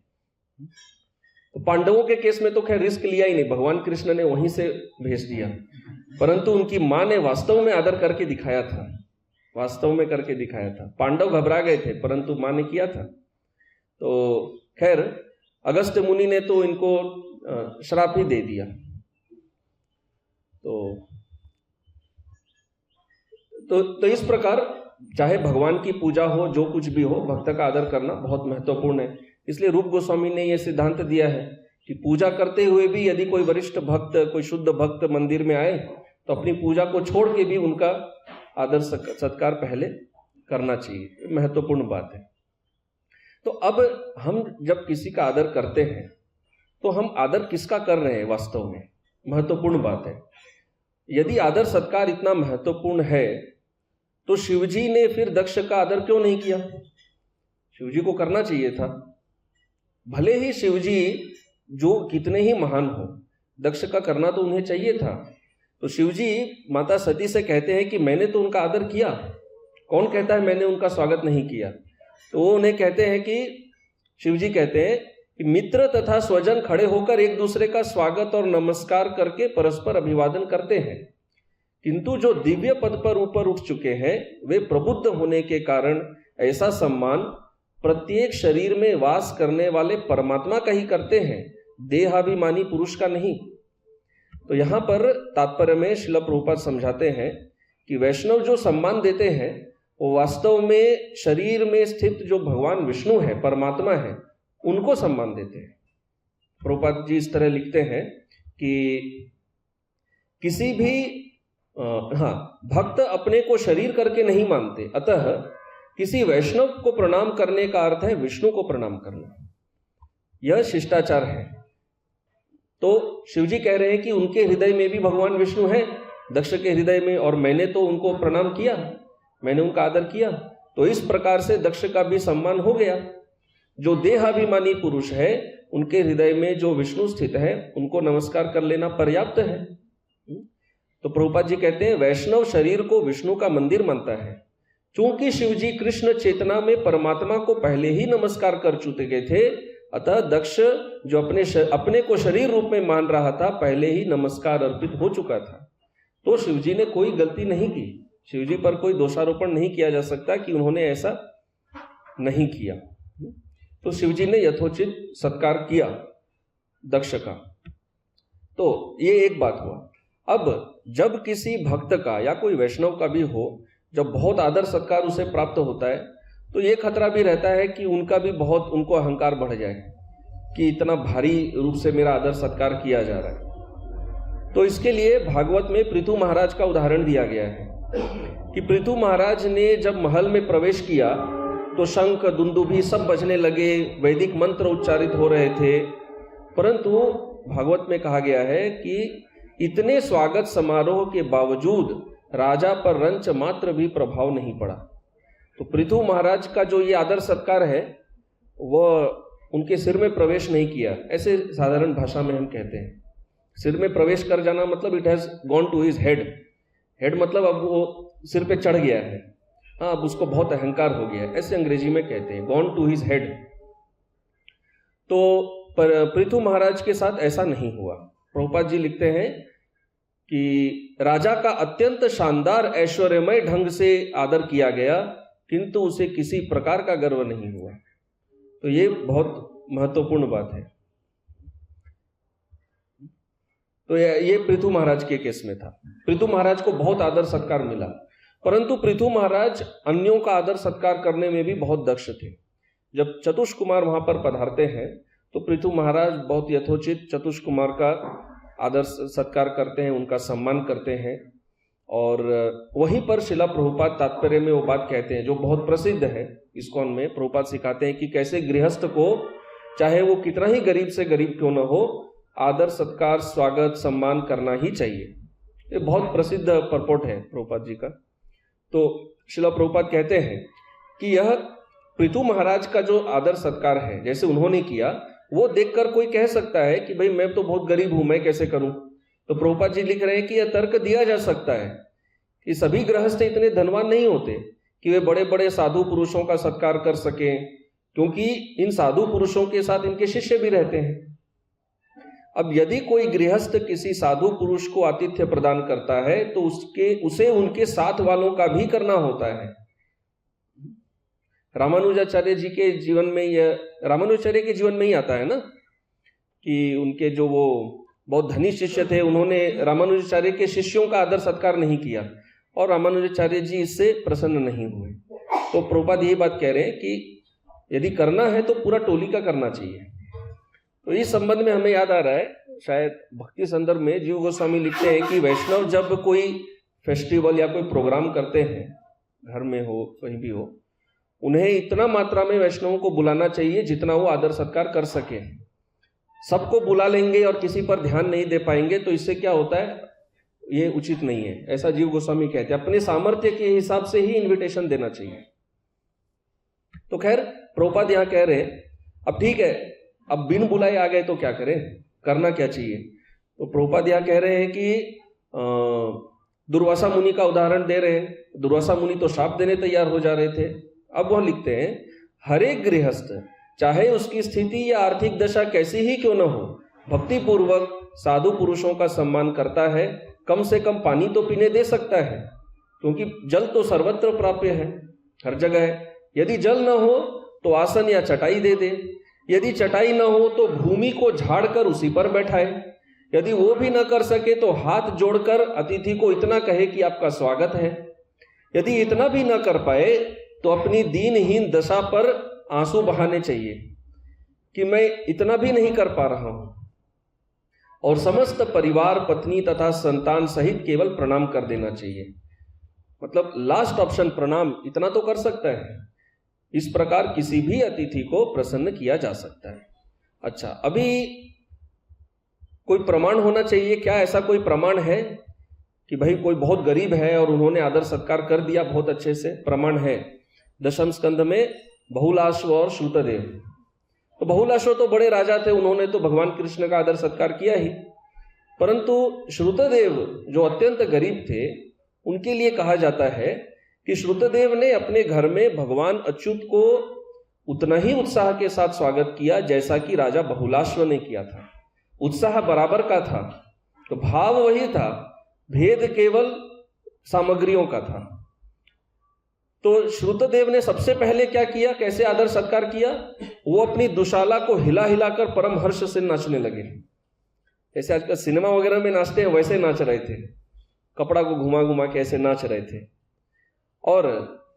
तो पांडवों के केस में तो खैर रिस्क लिया ही नहीं, भगवान कृष्ण ने वहीं से भेज दिया, परंतु उनकी मां ने वास्तव में आदर करके दिखाया था, वास्तव में करके दिखाया था। पांडव घबरा गए थे, परंतु मां ने किया था। तो खैर अगस्त्य मुनि ने तो इनको श्राप ही दे दिया। तो इस प्रकार चाहे भगवान की पूजा हो, जो कुछ भी हो, भक्त का आदर करना बहुत महत्वपूर्ण है। इसलिए रूप गोस्वामी ने यह सिद्धांत दिया है कि पूजा करते हुए भी यदि कोई वरिष्ठ भक्त, कोई शुद्ध भक्त मंदिर में आए तो अपनी पूजा को छोड़ के भी उनका आदर सत्कार पहले करना चाहिए, महत्वपूर्ण बात है। तो अब हम जब किसी का आदर करते हैं तो हम आदर किसका कर रहे हैं, वास्तव में महत्वपूर्ण बात है। यदि आदर सत्कार इतना महत्वपूर्ण है तो शिवजी ने फिर दक्ष का आदर क्यों नहीं किया? शिवजी को करना चाहिए था। भले ही शिवजी जो कितने ही महान हो, दक्ष का करना तो उन्हें चाहिए था। तो शिवजी माता सती से कहते हैं कि मैंने तो उनका आदर किया, कौन कहता है मैंने उनका स्वागत नहीं किया? तो वो उन्हें कहते हैं कि शिवजी कहते हैं कि मित्र तथा स्वजन खड़े होकर एक दूसरे का स्वागत और नमस्कार करके परस्पर अभिवादन करते हैं, किंतु जो दिव्य पद पर ऊपर उठ चुके हैं वे प्रबुद्ध होने के कारण ऐसा सम्मान प्रत्येक शरीर में वास करने वाले परमात्मा का ही करते हैं, देहाभिमानी पुरुष का नहीं। तो यहां पर तात्पर्य में श्रील प्रभुपाद समझाते हैं कि वैष्णव जो सम्मान देते हैं वो वास्तव में शरीर में स्थित जो भगवान विष्णु है, परमात्मा है, उनको सम्मान देते हैं। प्रभुपाद जी इस तरह लिखते हैं कि किसी भी भक्त अपने को शरीर करके नहीं मानते, अतः किसी वैष्णव को प्रणाम करने का अर्थ है विष्णु को प्रणाम करना, यह शिष्टाचार है। तो शिवजी कह रहे हैं कि उनके हृदय में भी भगवान विष्णु है, दक्ष के हृदय में, और मैंने तो उनको प्रणाम किया, मैंने उनका आदर किया, तो इस प्रकार से दक्ष का भी सम्मान हो गया। जो देहाभिमानी पुरुष है उनके हृदय में जो विष्णु स्थित है उनको नमस्कार कर लेना पर्याप्त है। तो प्रभुपाद जी कहते हैं वैष्णव शरीर को विष्णु का मंदिर मानता है। चूंकि शिवजी कृष्ण चेतना में परमात्मा को पहले ही नमस्कार कर चुके थे, अतः दक्ष जो अपने को शरीर रूप में मान रहा था पहले ही नमस्कार अर्पित हो चुका था। तो शिवजी ने कोई गलती नहीं की, शिवजी पर कोई दोषारोपण नहीं किया जा सकता कि उन्होंने ऐसा नहीं किया। तो शिवजी ने यथोचित सत्कार किया दक्ष का। तो ये एक बात हुआ। अब जब किसी भक्त का या कोई वैष्णव का भी हो, जब बहुत आदर सत्कार उसे प्राप्त होता है तो ये खतरा भी रहता है कि उनका भी बहुत, उनको अहंकार बढ़ जाए कि इतना भारी रूप से मेरा आदर सत्कार किया जा रहा है। तो इसके लिए भागवत में पृथु महाराज का उदाहरण दिया गया है कि पृथु महाराज ने जब महल में प्रवेश किया तो शंख दुंदुभी सब बजने लगे, वैदिक मंत्र उच्चारित हो रहे थे, परंतु भागवत में कहा गया है कि इतने स्वागत समारोह के बावजूद राजा पर रंच मात्र भी प्रभाव नहीं पड़ा। तो पृथु महाराज का जो ये आदर सत्कार है वह उनके सिर में प्रवेश नहीं किया, ऐसे साधारण भाषा में हम कहते हैं। सिर में प्रवेश कर जाना मतलब it has gone to his head. Head मतलब अब वो सिर पे चढ़ गया है, हाँ, अब उसको बहुत अहंकार हो गया है, ऐसे अंग्रेजी में कहते हैं, गॉन टू हिज हेड। तो पर पृथु महाराज के साथ ऐसा नहीं हुआ। प्रभुपाद जी लिखते हैं कि राजा का अत्यंत शानदार ऐश्वर्यमय ढंग से आदर किया गया, किंतु उसे किसी प्रकार का गर्व नहीं हुआ। तो ये बहुत महत्वपूर्ण बात है तो ये पृथु महाराज के केस में था। पृथु महाराज को बहुत आदर सत्कार मिला, परंतु पृथु महाराज अन्यों का आदर सत्कार करने में भी बहुत दक्ष थे। जब चतुष कुमार वहां पर पधारते हैं तो पृथु महाराज बहुत यथोचित चतुष कुमार का आदर सत्कार करते हैं, उनका सम्मान करते हैं। और वहीं पर शिला प्रभुपाद तात्पर्य में वो बात कहते हैं जो बहुत प्रसिद्ध है इस्कॉन में। प्रभुपाद सिखाते हैं कि कैसे गृहस्थ को चाहे वो कितना ही गरीब से गरीब क्यों न हो, आदर सत्कार स्वागत सम्मान करना ही चाहिए। ये बहुत प्रसिद्ध परपोट है प्रभुपाद जी का। तो शिला प्रभुपाद कहते हैं कि यह पृथु महाराज का जो आदर सत्कार है जैसे उन्होंने किया, वो देखकर कोई कह सकता है कि भाई मैं तो बहुत गरीब हूं, मैं कैसे करूं। तो प्रभुपाद जी लिख रहे हैं कि यह तर्क दिया जा सकता है कि सभी गृहस्थ इतने धनवान नहीं होते कि वे बड़े बड़े साधु पुरुषों का सत्कार कर सकें, क्योंकि इन साधु पुरुषों के साथ इनके शिष्य भी रहते हैं। अब यदि कोई गृहस्थ किसी साधु पुरुष को आतिथ्य प्रदान करता है तो उसे उनके साथ वालों का भी करना होता है। रामानुजाचार्य जी के जीवन में, यह रामानुजाचार्य के जीवन में ही आता है ना कि उनके जो वो बहुत धनी शिष्य थे, उन्होंने रामानुजाचार्य के शिष्यों का आदर सत्कार नहीं किया और रामानुजाचार्य जी इससे प्रसन्न नहीं हुए। तो प्रभुपाद यही बात कह रहे हैं कि यदि करना है तो पूरा टोली का करना चाहिए। तो इस संबंध में हमें याद आ रहा है, शायद भक्ति संदर्भ में जीव गोस्वामी लिखते हैं कि वैष्णव जब कोई फेस्टिवल या कोई प्रोग्राम करते हैं, घर में हो कहीं भी हो, उन्हें इतना मात्रा में वैष्णवों को बुलाना चाहिए जितना वो आदर सत्कार कर सके। सबको बुला लेंगे और किसी पर ध्यान नहीं दे पाएंगे तो इससे क्या होता है, ये उचित नहीं है। ऐसा जीव गोस्वामी कहते हैं, अपने सामर्थ्य के हिसाब से ही इन्विटेशन देना चाहिए। तो खैर प्रभुपाद यहाँ कह रहे हैं अब ठीक है, अब बिन बुलाए आ गए तो क्या करें, करना क्या चाहिए। तो प्रभुपाद यहाँ कह रहे हैं कि दुर्वासा मुनि का उदाहरण दे रहे हैं। दुर्वासा मुनि तो श्राप देने तैयार हो जा रहे थे। अब वह लिखते हैं, हर एक गृहस्थ चाहे उसकी स्थिति या आर्थिक दशा कैसी ही क्यों न हो, भक्ति पूर्वक साधु पुरुषों का सम्मान करता है। कम से कम पानी तो पीने दे सकता है, क्योंकि जल तो सर्वत्र प्राप्य है, हर जगह है। यदि जल न हो तो आसन या चटाई दे दे, यदि चटाई न हो तो भूमि को झाड़कर उसी पर बैठाए, यदि वो भी न कर सके तो हाथ जोड़कर अतिथि को इतना कहे कि आपका स्वागत है। यदि इतना भी न कर पाए तो अपनी दीनहीन दशा पर आंसू बहाने चाहिए कि मैं इतना भी नहीं कर पा रहा हूं, और समस्त परिवार पत्नी तथा संतान सहित केवल प्रणाम कर देना चाहिए। मतलब लास्ट ऑप्शन प्रणाम, इतना तो कर सकता है। इस प्रकार किसी भी अतिथि को प्रसन्न किया जा सकता है। अच्छा, अभी कोई प्रमाण होना चाहिए क्या? ऐसा कोई प्रमाण है कि भाई कोई बहुत गरीब है और उन्होंने आदर सत्कार कर दिया बहुत अच्छे से? प्रमाण है दशम स्कंद में बहुलाश्व और श्रुतदेव। तो बहुलाश्व तो बड़े राजा थे, उन्होंने तो भगवान कृष्ण का आदर सत्कार किया ही, परंतु श्रुतदेव जो अत्यंत गरीब थे उनके लिए कहा जाता है कि श्रुतदेव ने अपने घर में भगवान अच्युत को उतना ही उत्साह के साथ स्वागत किया जैसा कि राजा बहुलाश्व ने किया था। उत्साह बराबर का था, तो भाव वही था, भेद केवल सामग्रियों का था। तो श्रुतदेव ने सबसे पहले क्या किया, कैसे आदर सत्कार किया? वो अपनी दुशाला को हिला हिलाकर परम हर्ष से नाचने लगे। जैसे आजकल सिनेमा वगैरह में नाचते हैं वैसे नाच रहे थे, कपड़ा को घुमा घुमा के ऐसे नाच रहे थे। और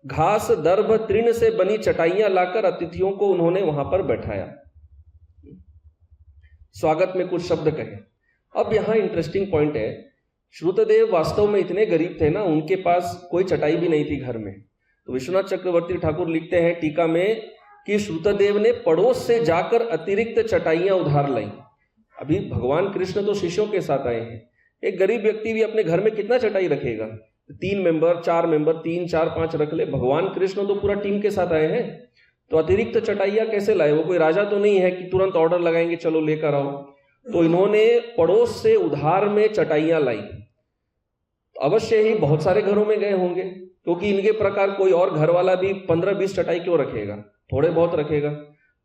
घास दर्भ तृण से बनी चटाइयां लाकर अतिथियों को उन्होंने वहां पर बैठाया, स्वागत में कुछ शब्द कहे। अब यहां इंटरेस्टिंग पॉइंट है, श्रुतदेव वास्तव में इतने गरीब थे ना, उनके पास कोई चटाई भी नहीं थी घर में। तो विश्वनाथ चक्रवर्ती ठाकुर लिखते हैं टीका में कि श्रुतदेव ने पड़ोस से जाकर अतिरिक्त चटाइयां उधार लाई। अभी भगवान कृष्ण तो शिष्यों के साथ आए हैं, एक गरीब व्यक्ति भी अपने घर में कितना चटाई रखेगा? 3 मेंबर 4 मेंबर 3 4 5 रख ले। भगवान कृष्ण तो पूरा टीम के साथ आए हैं, तो अतिरिक्त चटाइयां कैसे लाए? वो कोई राजा तो नहीं है कि तुरंत ऑर्डर लगाएंगे चलो लेकर आओ। तो इन्होंने पड़ोस से उधार में चटाइयां लाई। अवश्य ही बहुत सारे घरों में गए होंगे, क्योंकि इनके प्रकार कोई और घर वाला भी 15-20 चटाई क्यों रखेगा, थोड़े बहुत रखेगा।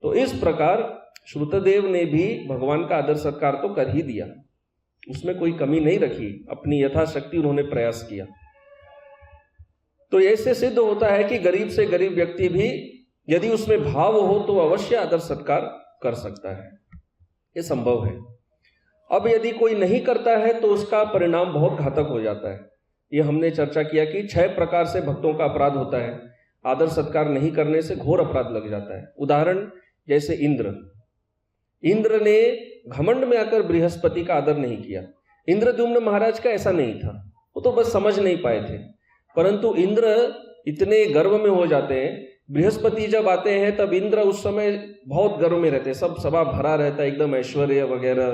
तो इस प्रकार श्रुतदेव ने भी भगवान का आदर सत्कार तो कर ही दिया, उसमें कोई कमी नहीं रखी, अपनी यथाशक्ति उन्होंने प्रयास किया। तो ऐसे सिद्ध होता है कि गरीब से गरीब व्यक्ति भी यदि उसमें भाव हो तो अवश्य आदर सत्कार कर सकता है, ये संभव है। अब यदि कोई नहीं करता है तो उसका परिणाम बहुत घातक हो जाता है। ये हमने चर्चा किया कि 6 प्रकार से भक्तों का अपराध होता है। आदर सत्कार नहीं करने से घोर अपराध लग जाता है। उदाहरण जैसे इंद्र ने घमंड में आकर बृहस्पति का आदर नहीं किया। इंद्रद्युम्न महाराज का ऐसा नहीं था, वो तो बस समझ नहीं पाए थे, परंतु इंद्र इतने गर्व में हो जाते हैं। बृहस्पति जब आते हैं तब इंद्र उस समय बहुत गर्व में रहते हैं, सब सभा भरा रहता है, एकदम ऐश्वर्य वगैरह,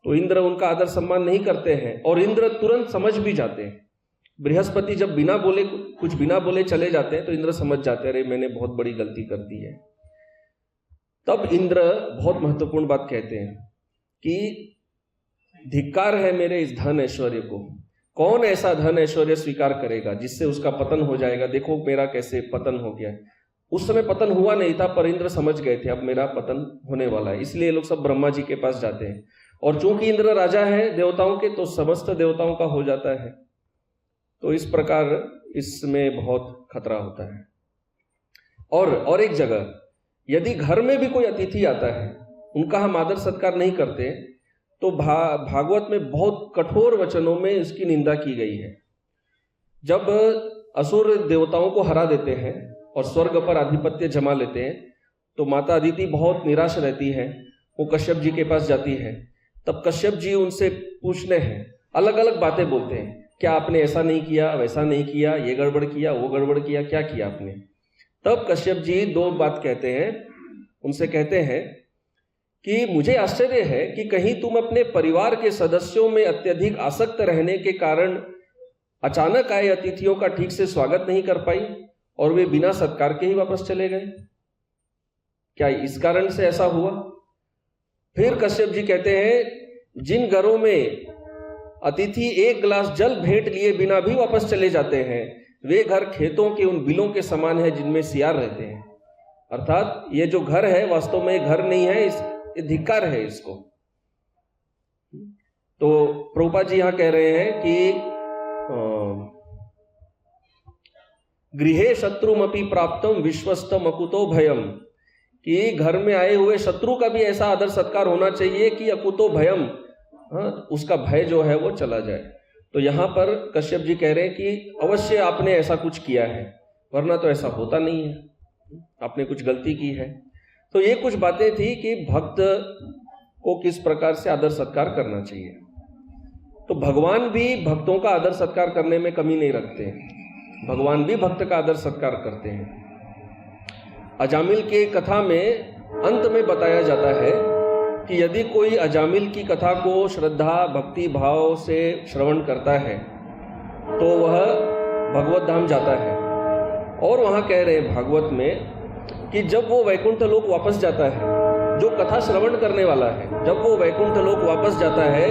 तो इंद्र उनका आदर सम्मान नहीं करते हैं और इंद्र तुरंत समझ भी जाते हैं। बृहस्पति जब कुछ बिना बोले चले जाते हैं तो इंद्र समझ जाते हैं, अरे मैंने बहुत बड़ी गलती कर दी है। तब इंद्र बहुत महत्वपूर्ण बात कहते हैं कि धिक्कार है मेरे इस धन ऐश्वर्य को, कौन ऐसा धन ऐश्वर्य स्वीकार करेगा जिससे उसका पतन हो जाएगा। देखो मेरा कैसे पतन हो गया। उस समय पतन हुआ नहीं था, पर इंद्र समझ गए थे अब मेरा पतन होने वाला है, इसलिए लोग सब ब्रह्मा जी के पास जाते हैं। और चूंकि इंद्र राजा है देवताओं के, तो समस्त देवताओं का हो जाता है। तो इस प्रकार इसमें बहुत खतरा होता है। और एक जगह यदि घर में भी कोई अतिथि आता है, उनका हम आदर सत्कार नहीं करते, तो भागवत में बहुत कठोर वचनों में इसकी निंदा की गई है। जब असुर देवताओं को हरा देते हैं और स्वर्ग पर आधिपत्य जमा लेते हैं, तो माता अदिति बहुत निराश रहती है। वो कश्यप जी के पास जाती है। तब कश्यप जी उनसे पूछते हैं, अलग अलग बातें बोलते हैं, क्या आपने ऐसा नहीं किया, वैसा नहीं किया, ये गड़बड़ किया, वो गड़बड़ किया, क्या किया आपने। तब कश्यप जी 2 बात कहते हैं, उनसे कहते हैं कि मुझे आश्चर्य है कि कहीं तुम अपने परिवार के सदस्यों में अत्यधिक आसक्त रहने के कारण अचानक आए अतिथियों का ठीक से स्वागत नहीं कर पाई और वे बिना सत्कार के ही वापस चले गए। क्या इस कारण से ऐसा हुआ? फिर कश्यप जी कहते हैं, जिन घरों में अतिथि 1 गिलास जल भेंट लिए बिना भी वापस चले जाते हैं, वे घर खेतों के उन बिलों के समान है जिनमें सियार रहते हैं। अर्थात ये जो घर है वास्तव में घर नहीं है, ये धिक्कार है इसको। तो प्रभुपाद जी यहां कह रहे हैं कि गृहे शत्रुमपि प्राप्तम विश्वस्तम अकुतो भयम, कि घर में आए हुए शत्रु का भी ऐसा आदर सत्कार होना चाहिए कि अकुतो भयम, उसका भय जो है वो चला जाए। तो यहां पर कश्यप जी कह रहे हैं कि अवश्य आपने ऐसा कुछ किया है, वरना तो ऐसा होता नहीं है, आपने कुछ गलती की है। तो ये कुछ बातें थी कि भक्त को किस प्रकार से आदर सत्कार करना चाहिए। तो भगवान भी भक्तों का आदर सत्कार करने में कमी नहीं रखते, भगवान भी भक्त का आदर सत्कार करते हैं। अजामिल की कथा में अंत में बताया जाता है कि यदि कोई अजामिल की कथा को श्रद्धा भक्ति भाव से श्रवण करता है तो वह भगवत धाम जाता है। और वहाँ कह रहे हैं भागवत में कि जब वो वैकुंठ लोक वापस जाता है, जो कथा श्रवण करने वाला है, जब वो वैकुंठ लोक वापस जाता है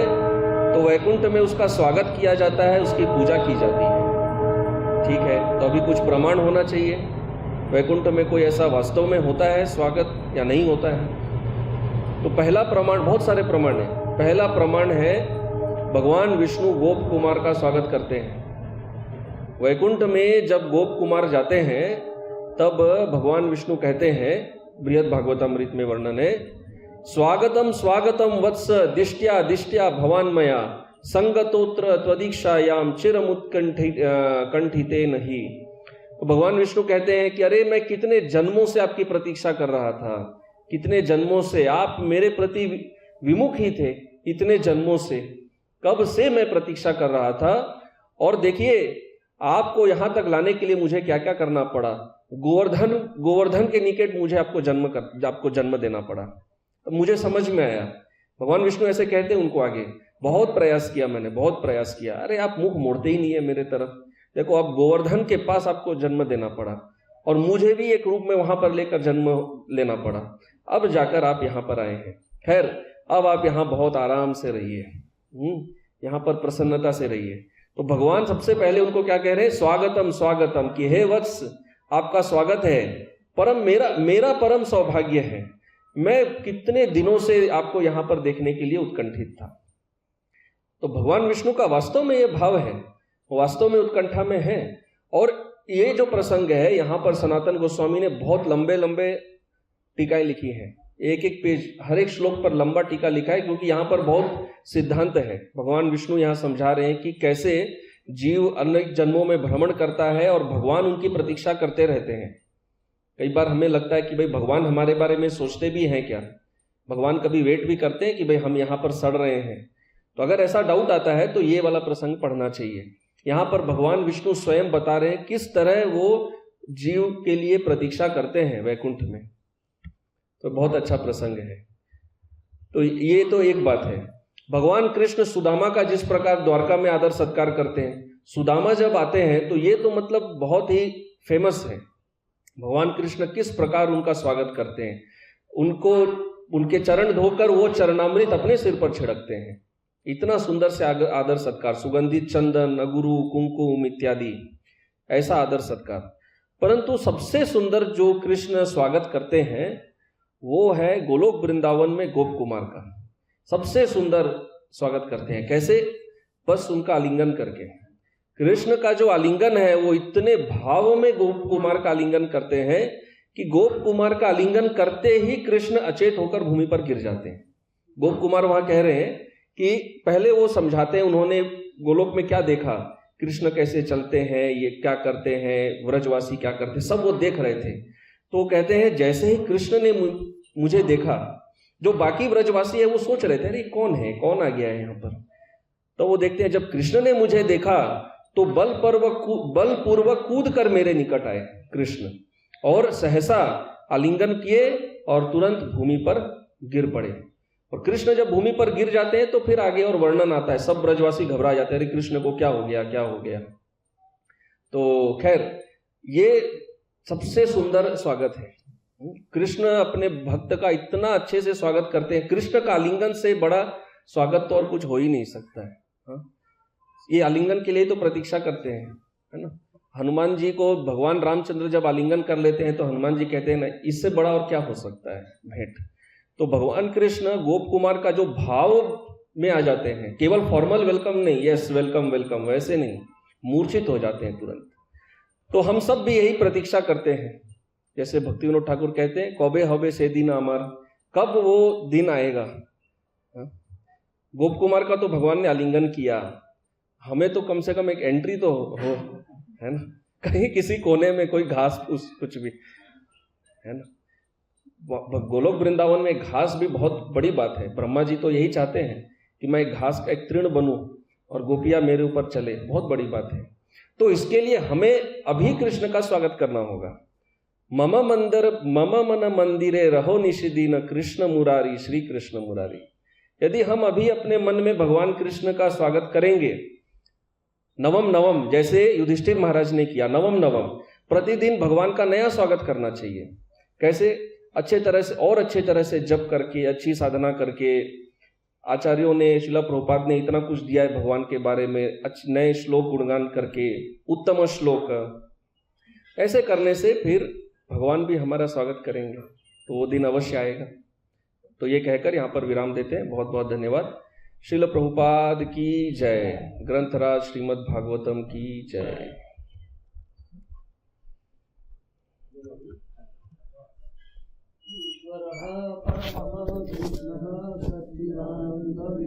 तो वैकुंठ में उसका स्वागत किया जाता है, उसकी पूजा की जाती है। ठीक है, तो अभी कुछ प्रमाण होना चाहिए, वैकुंठ में कोई ऐसा वास्तव में होता है स्वागत या नहीं होता है। तो पहला प्रमाण, बहुत सारे प्रमाण है, पहला प्रमाण है भगवान विष्णु गोप कुमार का स्वागत करते हैं। वैकुंठ में जब गोप कुमार जाते हैं तब भगवान विष्णु कहते हैं, बृहद भागवतामृत में वर्णन है, स्वागतम स्वागतम वत्स दिष्ट्या दिष्ट्या भवान्मया संगतोत्र त्वदीक्षायाम चिरमुत्कंठिते नहीं। तो भगवान विष्णु कहते हैं कि अरे मैं कितने जन्मों से आपकी प्रतीक्षा कर रहा था, कितने जन्मों से आप मेरे प्रति विमुख ही थे, इतने जन्मों से, कब से मैं प्रतीक्षा कर रहा था। और देखिए आपको यहां तक लाने के लिए मुझे क्या क्या करना पड़ा, गोवर्धन के निकट मुझे आपको जन्म देना पड़ा। तो मुझे समझ में आया, भगवान विष्णु ऐसे कहते हैं उनको आगे, बहुत प्रयास किया मैंने, बहुत प्रयास किया। अरे आप मुख मोड़ते ही नहीं है मेरे तरफ, देखो अब गोवर्धन के पास आपको जन्म देना पड़ा और मुझे भी एक रूप में वहां पर लेकर जन्म लेना पड़ा, अब जाकर आप यहाँ पर आए हैं। खैर अब आप यहाँ बहुत आराम से रहिए, यहाँ पर प्रसन्नता से रहिए। तो भगवान सबसे पहले उनको क्या कह रहे हैं, स्वागतम स्वागतम, कि हे वत्स आपका स्वागत है, परम मेरा परम सौभाग्य है, मैं कितने दिनों से आपको यहाँ पर देखने के लिए उत्कंठित था। तो भगवान विष्णु का वास्तव में ये भाव है, वास्तव में उत्कंठा में है। और ये जो प्रसंग है यहाँ पर सनातन गोस्वामी ने बहुत लंबे लंबे टीकाएं लिखी हैं, एक एक पेज, हर एक श्लोक पर लंबा टीका लिखा है, क्योंकि यहाँ पर बहुत सिद्धांत है। भगवान विष्णु यहाँ समझा रहे हैं कि कैसे जीव अनेक जन्मों में भ्रमण करता है और भगवान उनकी प्रतीक्षा करते रहते हैं। कई बार हमें लगता है कि भाई भगवान हमारे बारे में सोचते भी हैं क्या, भगवान कभी वेट भी करते हैं कि भाई हम यहाँ पर सड़ रहे हैं। तो अगर ऐसा डाउट आता है तो ये वाला प्रसंग पढ़ना चाहिए। यहाँ पर भगवान विष्णु स्वयं बता रहे हैं किस तरह वो जीव के लिए प्रतीक्षा करते हैं वैकुंठ में। तो बहुत अच्छा प्रसंग है। तो ये तो एक बात है। भगवान कृष्ण सुदामा का जिस प्रकार द्वारका में आदर सत्कार करते हैं, सुदामा जब आते हैं तो ये तो मतलब बहुत ही फेमस है। भगवान कृष्ण किस प्रकार उनका स्वागत करते हैं, उनको उनके चरण धोकर वो चरणामृत अपने सिर पर छिड़कते हैं। इतना सुंदर से आदर सत्कार, सुगंधित चंदन, अगुरु, कुमकुम इत्यादि, ऐसा आदर सत्कार। परंतु सबसे सुंदर जो कृष्ण स्वागत करते हैं वो है गोलोक वृंदावन में गोप कुमार का। सबसे सुंदर स्वागत करते हैं। कैसे? बस उनका आलिंगन करके। कृष्ण का जो आलिंगन है वो इतने भाव में गोप कुमार का आलिंगन करते हैं कि गोप कुमार का आलिंगन करते ही कृष्ण अचेत होकर भूमि पर गिर जाते हैं। गोप कुमार वहां कह रहे हैं कि पहले वो समझाते हैं उन्होंने गोलोक में क्या देखा, कृष्ण कैसे चलते हैं, ये क्या करते हैं, व्रजवासी क्या करते हैं, सब वो देख रहे थे। तो वो कहते हैं जैसे ही कृष्ण ने मुझे देखा, जो बाकी व्रजवासी है वो सोच रहे थे अरे कौन है, कौन आ गया है यहाँ पर। तो वो देखते हैं जब कृष्ण ने मुझे देखा तो बलपूर्वक कूद कर मेरे निकट आए कृष्ण, और सहसा आलिंगन किए और तुरंत भूमि पर गिर पड़े। और कृष्ण जब भूमि पर गिर जाते हैं तो फिर आगे और वर्णन आता है, सब ब्रजवासी घबरा जाते हैं, अरे कृष्ण को क्या हो गया, क्या हो गया। तो खैर ये सबसे सुंदर स्वागत है। कृष्ण अपने भक्त का इतना अच्छे से स्वागत करते हैं। कृष्ण का आलिंगन से बड़ा स्वागत तो और कुछ हो ही नहीं सकता है। हाँ? ये आलिंगन के लिए तो प्रतीक्षा करते हैं, है ना। हनुमान जी को भगवान रामचंद्र जब आलिंगन कर लेते हैं तो हनुमान जी कहते हैं ना, इससे बड़ा और क्या हो सकता है भेंट। तो भगवान कृष्ण गोप कुमार का जो भाव में आ जाते हैं, केवल फॉर्मल वेलकम नहीं, यस वेलकम वेलकम, वैसे नहीं, मूर्छित हो जाते हैं तुरंत। तो हम सब भी यही प्रतीक्षा करते हैं। जैसे भक्ति विनोद ठाकुर कहते हैं, कौबे हबे से दिन अमर, कब वो दिन आएगा। गोप कुमार का तो भगवान ने आलिंगन किया, हमें तो कम से कम एक एंट्री तो हो, है ना, कहीं किसी कोने में कोई घास फूस कुछ भी, है ना। गोलोक वृंदावन में घास भी बहुत बड़ी बात है। ब्रह्मा जी तो यही चाहते हैं कि मैं घास का एक तृण बनूं और गोपियां मेरे ऊपर चले, बहुत बड़ी बात है। तो इसके लिए हमें अभी कृष्ण का स्वागत करना होगा। मम मन मंदिरे रहो निशिदिन कृष्ण मुरारी, श्री कृष्ण मुरारी। यदि हम अभी अपने मन में भगवान कृष्ण का स्वागत करेंगे, नवम नवम, जैसे युधिष्ठिर महाराज ने किया, नवम नवम प्रतिदिन भगवान का नया स्वागत करना चाहिए। कैसे? अच्छे तरह से और अच्छे तरह से जप करके, अच्छी साधना करके। आचार्यों ने, शिला प्रभुपाद ने इतना कुछ दिया है भगवान के बारे में, नए श्लोक गुणगान करके, उत्तम श्लोक, ऐसे करने से फिर भगवान भी हमारा स्वागत करेंगे, तो वो दिन अवश्य आएगा। तो ये कहकर यहाँ पर विराम देते हैं। बहुत बहुत धन्यवाद। श्रील प्रभुपाद की जय। ग्रंथराज श्रीमद् भागवतम की जय।